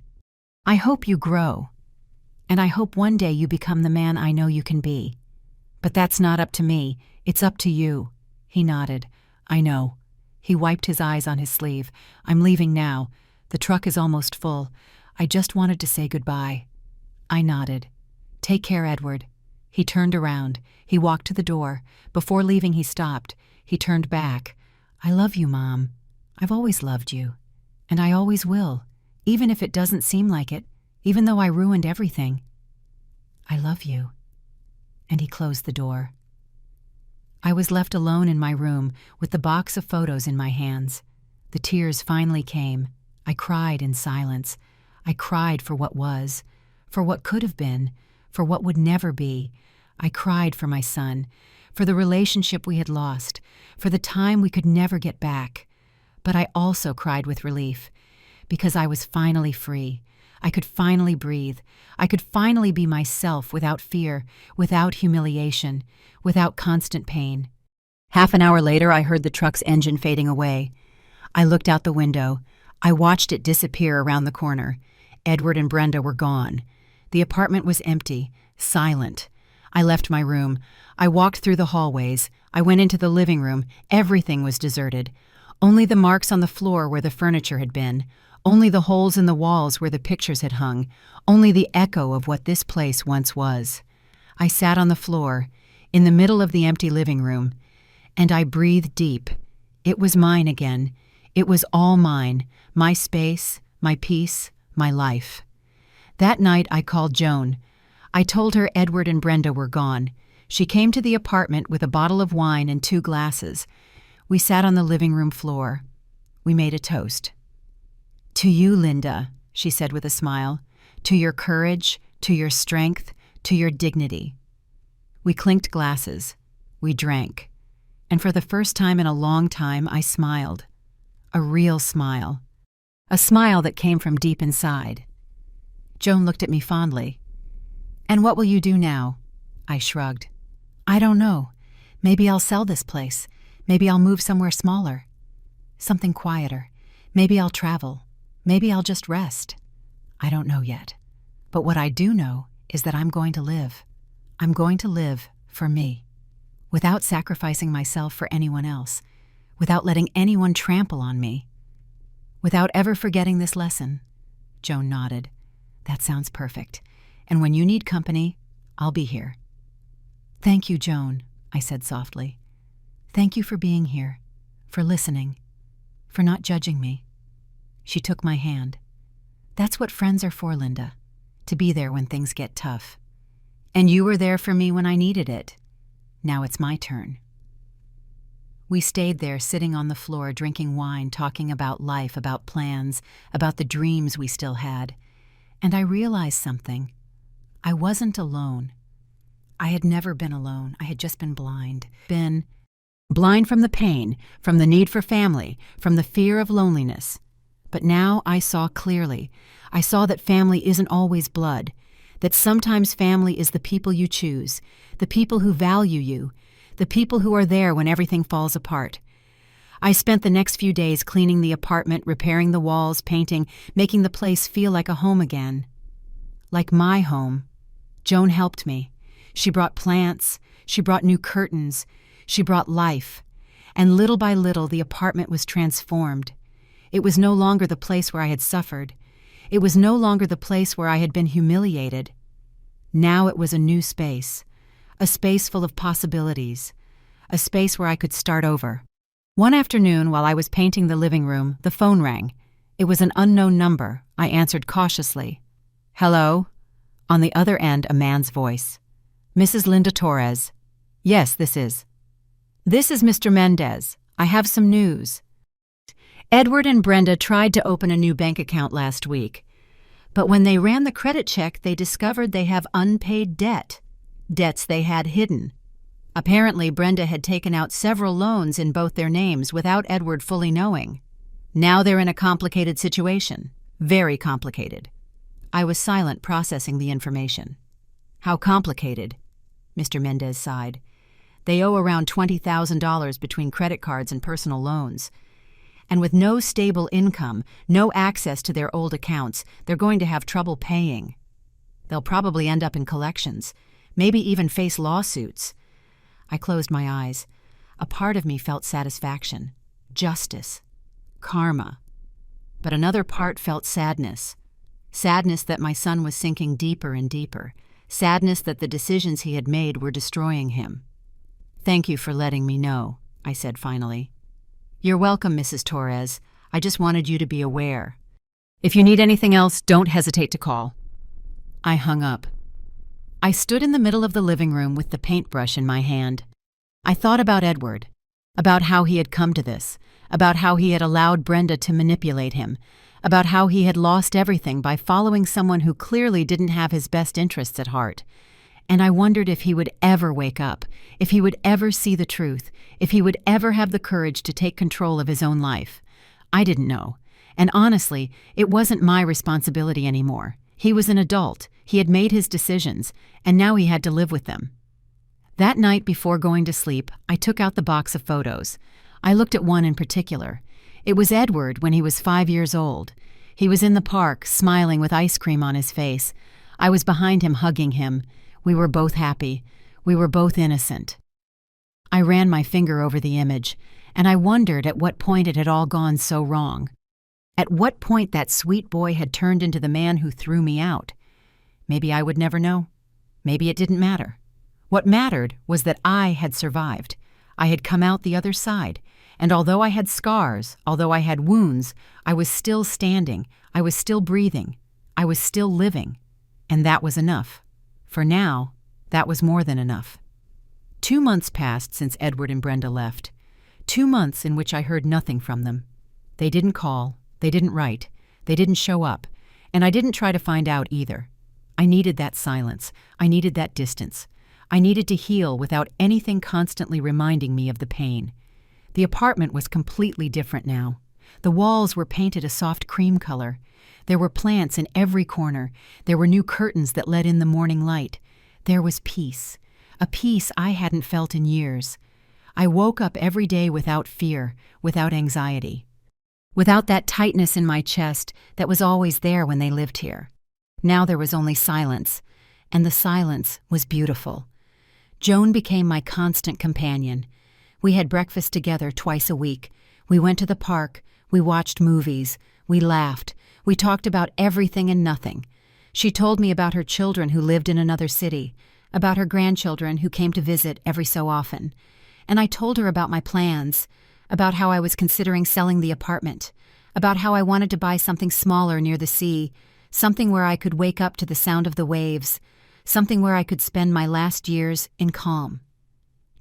I hope you grow. And I hope one day you become the man I know you can be. But that's not up to me. It's up to you." He nodded. "I know." He wiped his eyes on his sleeve. "I'm leaving now. The truck is almost full. I just wanted to say goodbye." I nodded. "Take care, Edward." He turned around. He walked to the door. Before leaving, he stopped. He turned back. "I love you, Mom. I've always loved you. And I always will, even if it doesn't seem like it, even though I ruined everything. I love you." And he closed the door. I was left alone in my room with the box of photos in my hands. The tears finally came. I cried in silence. I cried for what was, for what could have been, for what would never be. I cried for my son, for the relationship we had lost, for the time we could never get back. But I also cried with relief, because I was finally free. I could finally breathe. I could finally be myself without fear, without humiliation, without constant pain. Half an hour later, I heard the truck's engine fading away. I looked out the window. I watched it disappear around the corner. Edward and Brenda were gone. The apartment was empty, silent. I left my room. I walked through the hallways. I went into the living room. Everything was deserted. Only the marks on the floor where the furniture had been. Only the holes in the walls where the pictures had hung. Only the echo of what this place once was. I sat on the floor, in the middle of the empty living room, and I breathed deep. It was mine again. It was all mine. My space, my peace, my life. That night I called Joan. I told her Edward and Brenda were gone. She came to the apartment with a bottle of wine and 2 glasses. We sat on the living room floor. We made a toast. "To you, Linda," she said with a smile. "To your courage, to your strength, to your dignity." We clinked glasses. We drank. And for the first time in a long time, I smiled. A real smile. A smile that came from deep inside. Joan looked at me fondly. "And what will you do now?" I shrugged. "I don't know. Maybe I'll sell this place. Maybe I'll move somewhere smaller. Something quieter. Maybe I'll travel. Maybe I'll just rest. I don't know yet. But what I do know is that I'm going to live. I'm going to live for me, without sacrificing myself for anyone else, without letting anyone trample on me, without ever forgetting this lesson." Joan nodded. "That sounds perfect. And when you need company, I'll be here." "Thank you, Joan," I said softly. "Thank you for being here, for listening, for not judging me." She took my hand. "That's what friends are for, Linda, to be there when things get tough. And you were there for me when I needed it. Now it's my turn." We stayed there sitting on the floor drinking wine, talking about life, about plans, about the dreams we still had. And I realized something. I wasn't alone. I had never been alone. I had just been blind. Been blind from the pain, from the need for family, from the fear of loneliness. But now I saw clearly. I saw that family isn't always blood, that sometimes family is the people you choose, the people who value you, the people who are there when everything falls apart. I spent the next few days cleaning the apartment, repairing the walls, painting, making the place feel like a home again. Like my home. Joan helped me. She brought plants, she brought new curtains, she brought life. And little by little the apartment was transformed. It was no longer the place where I had suffered. It was no longer the place where I had been humiliated. Now it was a new space, a space full of possibilities, a space where I could start over. One afternoon, while I was painting the living room, the phone rang. It was an unknown number. I answered cautiously. "Hello?" On the other end, a man's voice. "Mrs. Linda Torres." "Yes, this is." "This is Mr. Mendez. I have some news." Edward and Brenda tried to open a new bank account last week, but when they ran the credit check, they discovered they have unpaid debt, debts they had hidden. Apparently, Brenda had taken out several loans in both their names without Edward fully knowing. Now they're in a complicated situation. Very complicated. I was silent, processing the information. How complicated? Mr. Mendez sighed. They owe around $20,000 between credit cards and personal loans. And with no stable income, no access to their old accounts, they're going to have trouble paying. They'll probably end up in collections, maybe even face lawsuits. I closed my eyes. A part of me felt satisfaction, justice, karma. But another part felt sadness. Sadness that my son was sinking deeper and deeper. Sadness that the decisions he had made were destroying him. "Thank you for letting me know," I said finally. "You're welcome, Mrs. Torres. I just wanted you to be aware. If you need anything else, don't hesitate to call." I hung up. I stood in the middle of the living room with the paintbrush in my hand. I thought about Edward, about how he had come to this, about how he had allowed Brenda to manipulate him, about how he had lost everything by following someone who clearly didn't have his best interests at heart. And I wondered if he would ever wake up, if he would ever see the truth, if he would ever have the courage to take control of his own life. I didn't know. And honestly, it wasn't my responsibility anymore. He was an adult, he had made his decisions, and now he had to live with them. That night before going to sleep, I took out the box of photos. I looked at one in particular. It was Edward when he was 5 years old. He was in the park, smiling with ice cream on his face. I was behind him, hugging him. We were both happy. We were both innocent. I ran my finger over the image, and I wondered at what point it had all gone so wrong. At what point that sweet boy had turned into the man who threw me out. Maybe I would never know. Maybe it didn't matter. What mattered was that I had survived. I had come out the other side, and although I had scars, although I had wounds, I was still standing, I was still breathing, I was still living, and that was enough. For now, that was more than enough. 2 months passed since Edward and Brenda left. 2 months in which I heard nothing from them. They didn't call, they didn't write, they didn't show up, and I didn't try to find out either. I needed that silence, I needed that distance. I needed to heal without anything constantly reminding me of the pain. The apartment was completely different now. The walls were painted a soft cream color. There were plants in every corner. There were new curtains that let in the morning light. There was peace, a peace I hadn't felt in years. I woke up every day without fear, without anxiety, without that tightness in my chest that was always there when they lived here. Now there was only silence, and the silence was beautiful. Joan became my constant companion. We had breakfast together twice a week. We went to the park. We watched movies. We laughed. We talked about everything and nothing. She told me about her children who lived in another city, about her grandchildren who came to visit every so often. And I told her about my plans, about how I was considering selling the apartment, about how I wanted to buy something smaller near the sea, something where I could wake up to the sound of the waves, something where I could spend my last years in calm.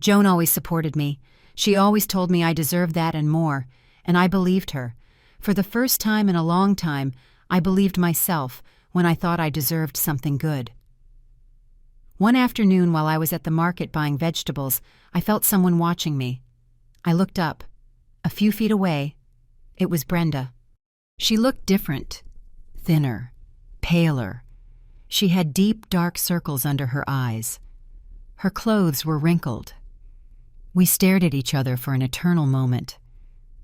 Joan always supported me. She always told me I deserved that and more, and I believed her. For the first time in a long time, I believed myself when I thought I deserved something good. One afternoon while I was at the market buying vegetables, I felt someone watching me. I looked up. A few feet away, it was Brenda. She looked different, thinner, paler. She had deep, dark circles under her eyes. Her clothes were wrinkled. We stared at each other for an eternal moment.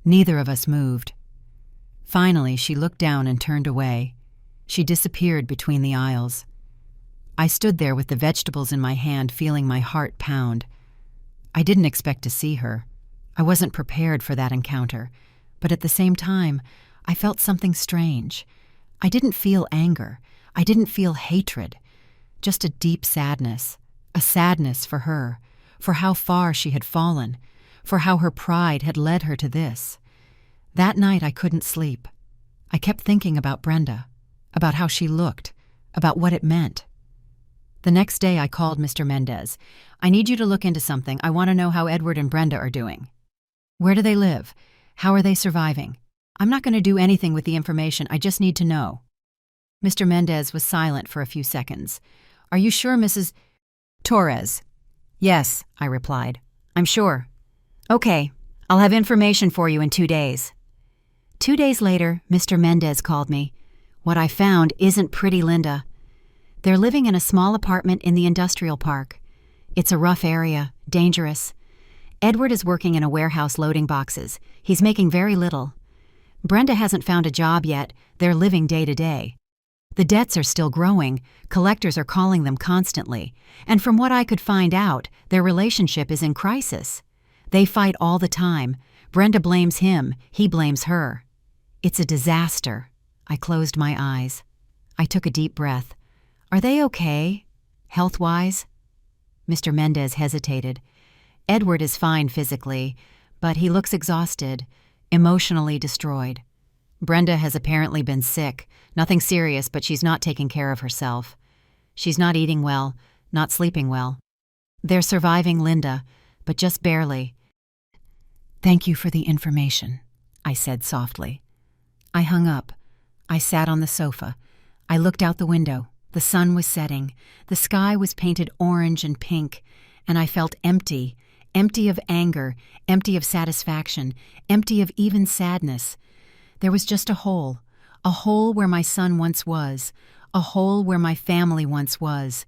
Neither of us moved. Finally, she looked down and turned away. She disappeared between the aisles. I stood there with the vegetables in my hand, feeling my heart pound. I didn't expect to see her. I wasn't prepared for that encounter, but at the same time, I felt something strange. I didn't feel anger. I didn't feel hatred, just a deep sadness, a sadness for her, for how far she had fallen, for how her pride had led her to this. That night I couldn't sleep. I kept thinking about Brenda, about how she looked, about what it meant. The next day I called Mr. Mendez. "I need you to look into something. I want to know how Edward and Brenda are doing. Where do they live? How are they surviving? I'm not going to do anything with the information. I just need to know." Mr. Mendez was silent for a few seconds. "Are you sure, Mrs. Torres?" Yes, I replied. I'm sure. Okay, I'll have information for you in 2 days. 2 days later, Mr. Mendez called me. What I found isn't pretty, Linda. They're living in a small apartment in the industrial park. It's a rough area, dangerous. Edward is working in a warehouse loading boxes. He's making very little. Brenda hasn't found a job yet. They're living day to day. The debts are still growing. Collectors are calling them constantly. And from what I could find out, their relationship is in crisis. They fight all the time. Brenda blames him. He blames her. It's a disaster. I closed my eyes. I took a deep breath. Are they okay, health-wise? Mr. Mendez hesitated. Edward is fine physically, but he looks exhausted, emotionally destroyed. Brenda has apparently been sick. Nothing serious, but she's not taking care of herself. She's not eating well, not sleeping well. They're surviving, Linda, but just barely. Thank you for the information, I said softly. I hung up. I sat on the sofa. I looked out the window. The sun was setting. The sky was painted orange and pink, and I felt empty, empty of anger, empty of satisfaction, empty of even sadness. There was just a hole where my son once was, a hole where my family once was,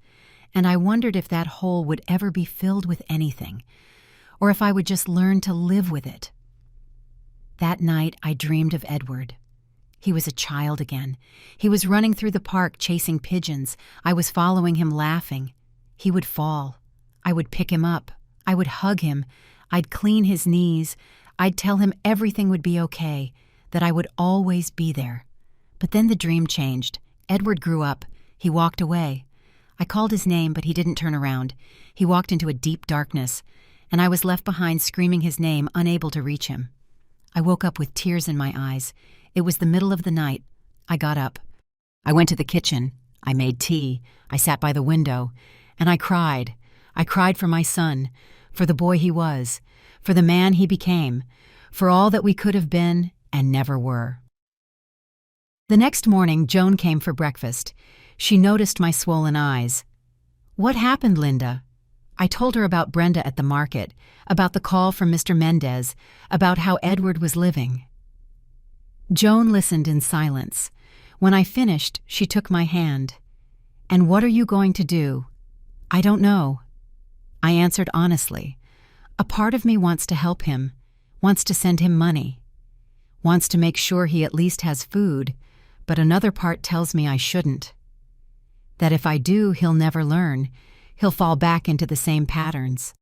and I wondered if that hole would ever be filled with anything, or if I would just learn to live with it. That night I dreamed of Edward. He was a child again. He was running through the park chasing pigeons. I was following him laughing. He would fall. I would pick him up. I would hug him. I'd clean his knees. I'd tell him everything would be okay, that I would always be there. But then the dream changed. Edward grew up. He walked away. I called his name, but he didn't turn around. He walked into a deep darkness, and I was left behind screaming his name, unable to reach him. I woke up with tears in my eyes. It was the middle of the night. I got up. I went to the kitchen. I made tea. I sat by the window. And I cried. I cried for my son, for the boy he was, for the man he became, for all that we could have been and never were. The next morning, Joan came for breakfast. She noticed my swollen eyes. What happened, Linda? I told her about Brenda at the market, about the call from Mr. Mendez, about how Edward was living. Joan listened in silence. When I finished, she took my hand. And what are you going to do? I don't know. I answered honestly. A part of me wants to help him, wants to send him money, wants to make sure he at least has food, but another part tells me I shouldn't. That if I do, he'll never learn. He'll fall back into the same patterns.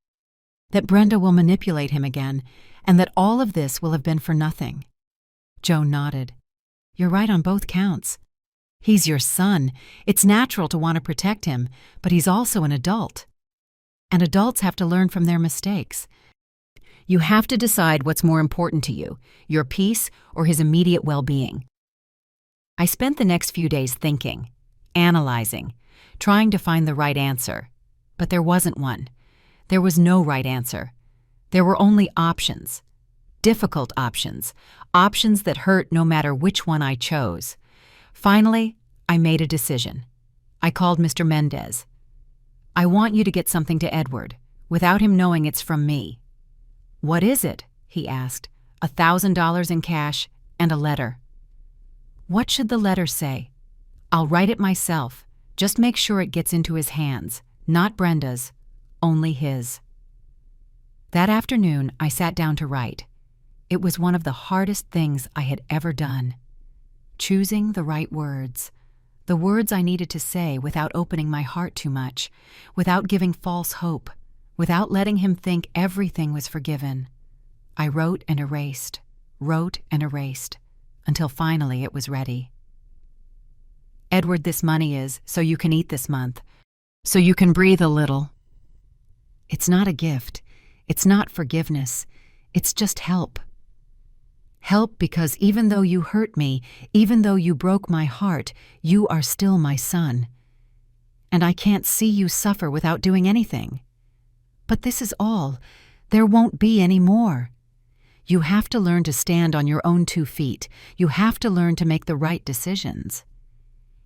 That Brenda will manipulate him again, and that all of this will have been for nothing. Joan nodded. You're right on both counts. He's your son. It's natural to want to protect him, but he's also an adult. And adults have to learn from their mistakes. You have to decide what's more important to you, your peace or his immediate well-being. I spent the next few days thinking, analyzing, trying to find the right answer. But there wasn't one. There was no right answer. There were only options. Difficult options. Options that hurt no matter which one I chose. Finally, I made a decision. I called Mr. Mendez. I want you to get something to Edward, without him knowing it's from me. What is it? He asked. $1,000 in cash and a letter. What should the letter say? I'll write it myself. Just make sure it gets into his hands. Not Brenda's, only his. That afternoon, I sat down to write. It was one of the hardest things I had ever done. Choosing the right words. The words I needed to say without opening my heart too much, without giving false hope, without letting him think everything was forgiven. I wrote and erased, until finally it was ready. Edward, this money is so you can eat this month, so you can breathe a little. It's not a gift. It's not forgiveness. It's just help. Help because even though you hurt me, even though you broke my heart, you are still my son. And I can't see you suffer without doing anything. But this is all. There won't be any more. You have to learn to stand on your own 2 feet. You have to learn to make the right decisions.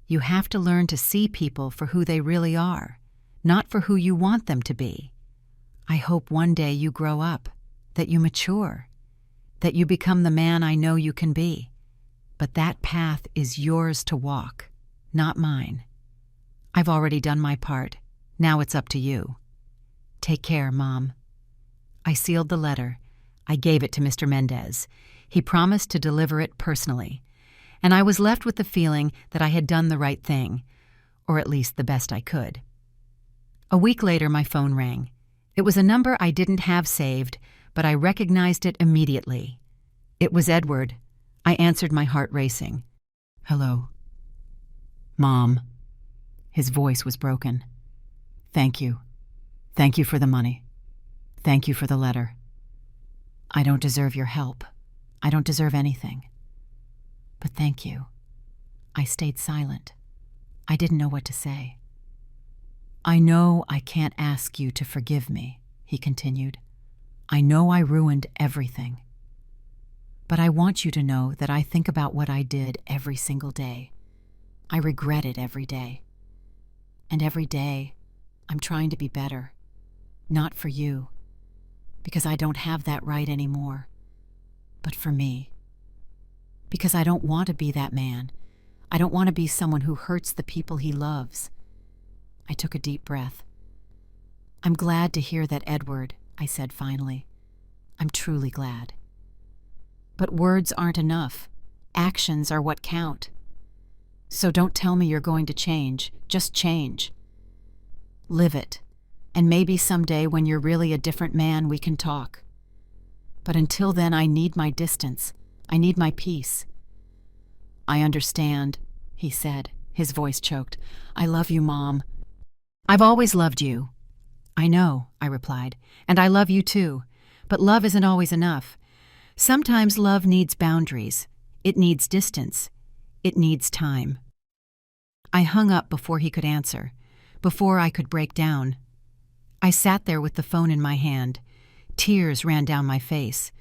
You have to learn to see people for who they really are, not for who you want them to be. I hope one day you grow up, that you mature, that you become the man I know you can be. But that path is yours to walk, not mine. I've already done my part. Now it's up to you. Take care, Mom." I sealed the letter. I gave it to Mr. Mendez. He promised to deliver it personally, and I was left with the feeling that I had done the right thing, or at least the best I could. A week later, my phone rang. It was a number I didn't have saved, but I recognized it immediately. It was Edward. I answered, my heart racing. "Hello." "Mom." His voice was broken. "Thank you. Thank you for the money. Thank you for the letter. I don't deserve your help. I don't deserve anything. But thank you." I stayed silent. I didn't know what to say. "I know I can't ask you to forgive me," he continued. "I know I ruined everything. But I want you to know that I think about what I did every single day. I regret it every day. And every day, I'm trying to be better. Not for you, because I don't have that right anymore, but for me. Because I don't want to be that man. I don't want to be someone who hurts the people he loves." I took a deep breath. "I'm glad to hear that, Edward," I said finally. "I'm truly glad. But words aren't enough. Actions are what count. So don't tell me you're going to change. Just change. Live it. And maybe someday when you're really a different man, we can talk. But until then, I need my distance. I need my peace." "I understand," he said, his voice choked. "I love you, Mom." "I've always loved you." "I know," I replied, "and I love you too. But love isn't always enough. Sometimes love needs boundaries. It needs distance. It needs time." I hung up before he could answer, before I could break down. I sat there with the phone in my hand. Tears ran down my face.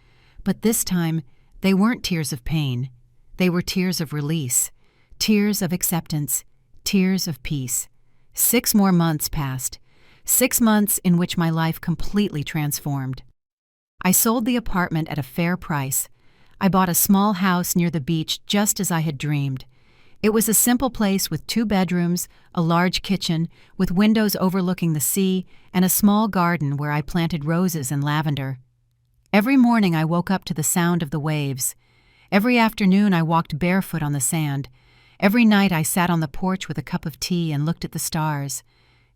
But this time, they weren't tears of pain. They were tears of release, tears of acceptance, tears of peace. 6 more months passed. 6 months in which my life completely transformed. I sold the apartment at a fair price. I bought a small house near the beach just as I had dreamed. It was a simple place with 2 bedrooms, a large kitchen, with windows overlooking the sea, and a small garden where I planted roses and lavender. Every morning I woke up to the sound of the waves. Every afternoon I walked barefoot on the sand. Every night I sat on the porch with a cup of tea and looked at the stars.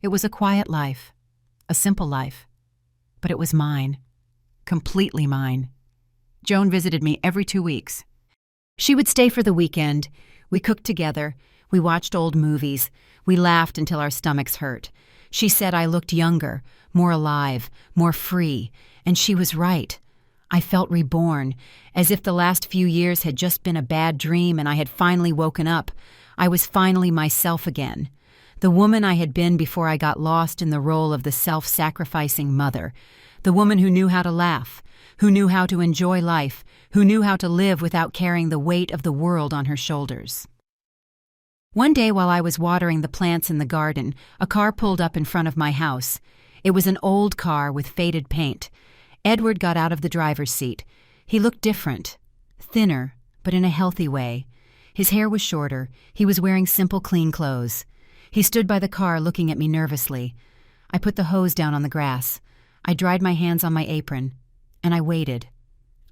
It was a quiet life, a simple life. But it was mine. Completely mine. Joan visited me every 2 weeks. She would stay for the weekend. We cooked together. We watched old movies. We laughed until our stomachs hurt. She said I looked younger, more alive, more free, and she was right. I felt reborn, as if the last few years had just been a bad dream and I had finally woken up. I was finally myself again. The woman I had been before I got lost in the role of the self-sacrificing mother. The woman who knew how to laugh, who knew how to enjoy life, who knew how to live without carrying the weight of the world on her shoulders. One day while I was watering the plants in the garden, a car pulled up in front of my house. It was an old car with faded paint. Edward got out of the driver's seat. He looked different, thinner, but in a healthy way. His hair was shorter. He was wearing simple, clean clothes. He stood by the car looking at me nervously. I put the hose down on the grass. I dried my hands on my apron, and I waited.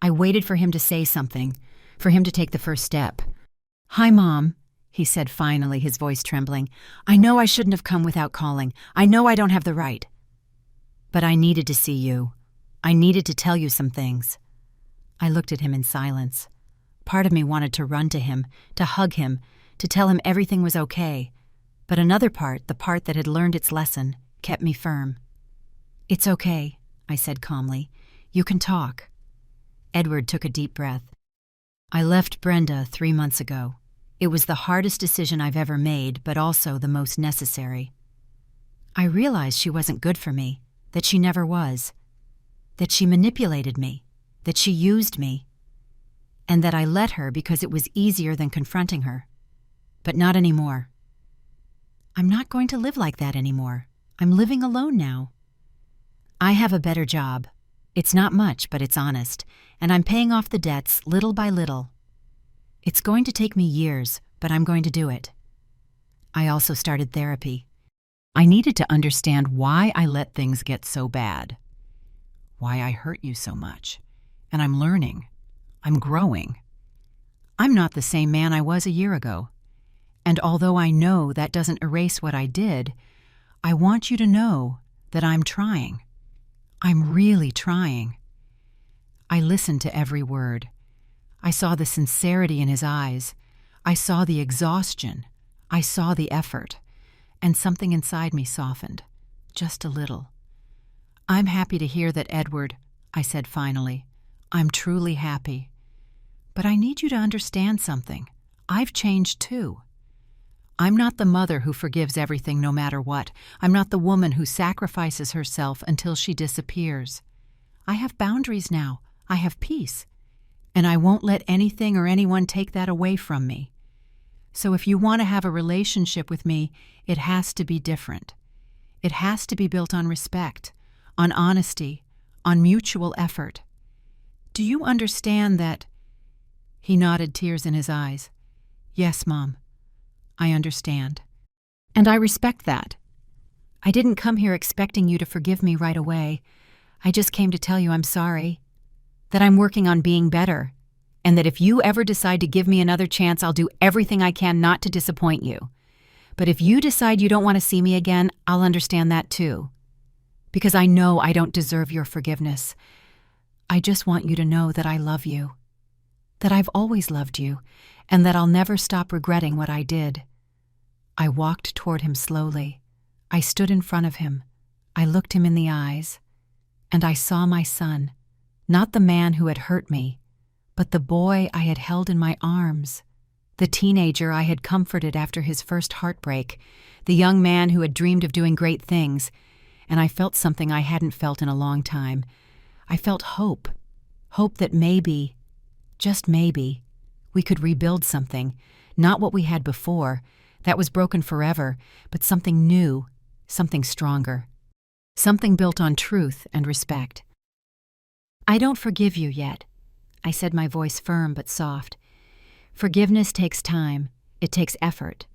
I waited for him to say something, for him to take the first step. "Hi, Mom," he said finally, his voice trembling. "I know I shouldn't have come without calling. I know I don't have the right. But I needed to see you. I needed to tell you some things." I looked at him in silence. Part of me wanted to run to him, to hug him, to tell him everything was okay. But another part, the part that had learned its lesson, kept me firm. "It's okay," I said calmly. "You can talk." Edward took a deep breath. "I left Brenda 3 months ago. It was the hardest decision I've ever made, but also the most necessary. I realized she wasn't good for me, that she never was, that she manipulated me, that she used me, and that I let her because it was easier than confronting her. But not anymore. I'm not going to live like that anymore. I'm living alone now. I have a better job. It's not much, but it's honest, and I'm paying off the debts little by little. It's going to take me years, but I'm going to do it. I also started therapy. I needed to understand why I let things get so bad, why I hurt you so much, and I'm learning. I'm growing. I'm not the same man I was a year ago, and although I know that doesn't erase what I did, I want you to know that I'm trying. I'm really trying. I listened to every word. I saw the sincerity in his eyes. I saw the exhaustion. I saw the effort. And something inside me softened, just a little. I'm happy to hear that, Edward, I said finally. I'm truly happy. But I need you to understand something. I've changed too. I'm not the mother who forgives everything no matter what. I'm not the woman who sacrifices herself until she disappears. I have boundaries now. I have peace. And I won't let anything or anyone take that away from me. So if you want to have a relationship with me, it has to be different. It has to be built on respect, on honesty, on mutual effort. Do you understand that? He nodded, tears in his eyes. Yes, Mom. I understand. And I respect that. I didn't come here expecting you to forgive me right away. I just came to tell you I'm sorry, that I'm working on being better, and that if you ever decide to give me another chance, I'll do everything I can not to disappoint you. But if you decide you don't want to see me again, I'll understand that too. Because I know I don't deserve your forgiveness. I just want you to know that I love you, that I've always loved you, and that I'll never stop regretting what I did. I walked toward him slowly. I stood in front of him. I looked him in the eyes, and I saw my son, not the man who had hurt me, but the boy I had held in my arms, the teenager I had comforted after his first heartbreak, the young man who had dreamed of doing great things, and I felt something I hadn't felt in a long time. I felt hope that maybe, just maybe, we could rebuild something, not what we had before, that was broken forever, but something new, something stronger, something built on truth and respect. I don't forgive you yet, I said, my voice firm but soft. Forgiveness takes time. It takes effort.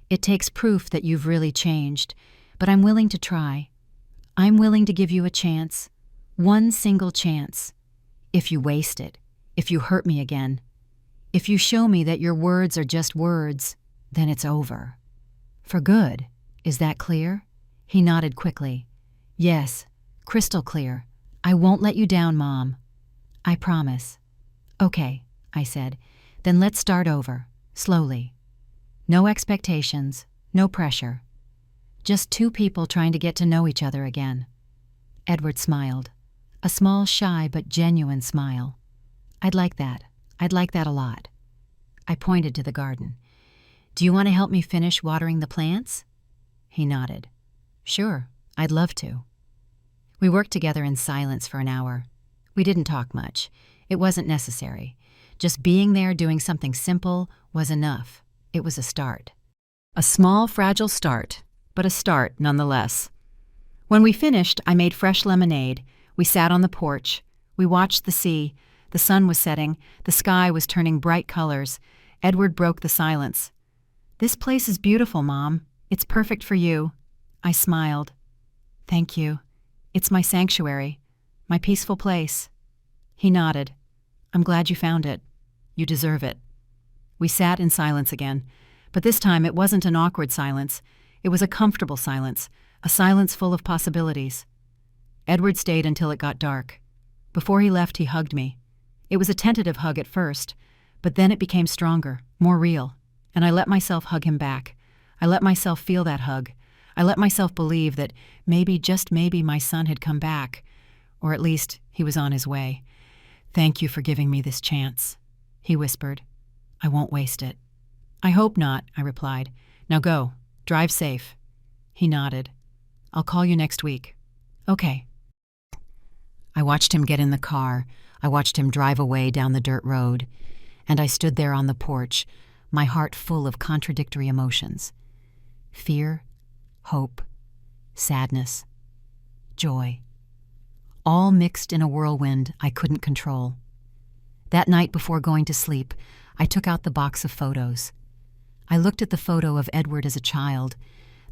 It takes proof that you've really changed, but I'm willing to try. I'm willing to give you a chance, one single chance. If you waste it, if you hurt me again, if you show me that your words are just words, then it's over. For good. Is that clear? He nodded quickly. Yes, crystal clear. I won't let you down, Mom. I promise. Okay, I said. Then let's start over, slowly. No expectations, no pressure. Just two people trying to get to know each other again. Edward smiled. A small, shy but genuine smile. I'd like that. I'd like that a lot. I pointed to the garden. Do you want to help me finish watering the plants? He nodded. Sure, I'd love to. We worked together in silence for an hour. We didn't talk much. It wasn't necessary. Just being there doing something simple was enough. It was a start. A small, fragile start, but a start nonetheless. When we finished, I made fresh lemonade. We sat on the porch. We watched the sea. The sun was setting. The sky was turning bright colors. Edward broke the silence. This place is beautiful, Mom. It's perfect for you. I smiled. Thank you. It's my sanctuary, my peaceful place. He nodded. I'm glad you found it. You deserve it. We sat in silence again, but this time it wasn't an awkward silence. It was a comfortable silence, a silence full of possibilities. Edward stayed until it got dark. Before he left, he hugged me. It was a tentative hug at first, but then it became stronger, more real, and I let myself hug him back. I let myself feel that hug. I let myself believe that maybe, just maybe, my son had come back, or at least he was on his way. Thank you for giving me this chance, he whispered. I won't waste it. I hope not, I replied. Now go. Drive safe. He nodded. I'll call you next week. Okay. I watched him get in the car. I watched him drive away down the dirt road, and I stood there on the porch, my heart full of contradictory emotions. Fear, hope, sadness, joy. all mixed in a whirlwind I couldn't control. That night before going to sleep, I took out the box of photos. I looked at the photo of Edward as a child,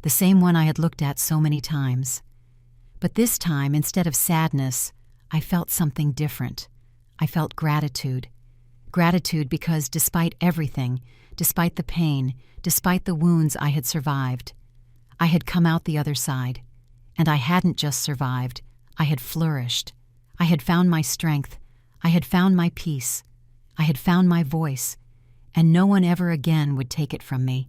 the same one I had looked at so many times. But this time, instead of sadness, I felt something different. I felt gratitude. Gratitude because despite everything, despite the pain, despite the wounds I had survived, I had come out the other side. And I hadn't just survived, I had flourished. I had found my strength. I had found my peace. I had found my voice. And no one ever again would take it from me.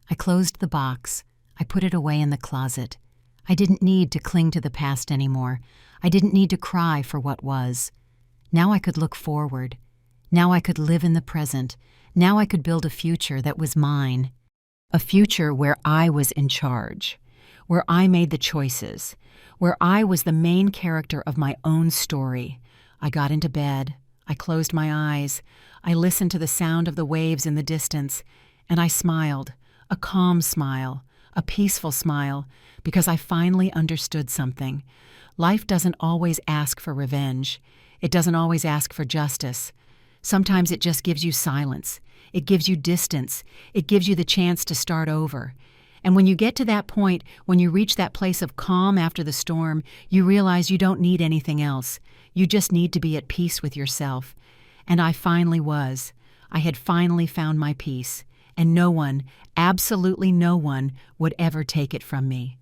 I closed the box. I put it away in the closet. I didn't need to cling to the past anymore. I didn't need to cry for what was. Now I could look forward. Now I could live in the present. Now I could build a future that was mine. A future where I was in charge, where I made the choices, where I was the main character of my own story. I got into bed. I closed my eyes. I listened to the sound of the waves in the distance, and I smiled, a calm smile, a peaceful smile, because I finally understood something. Life doesn't always ask for revenge. It doesn't always ask for justice. Sometimes it just gives you silence. It gives you distance. It gives you the chance to start over. And when you get to that point, when you reach that place of calm after the storm, you realize you don't need anything else. You just need to be at peace with yourself. And I finally was. I had finally found my peace. And no one, absolutely no one, would ever take it from me.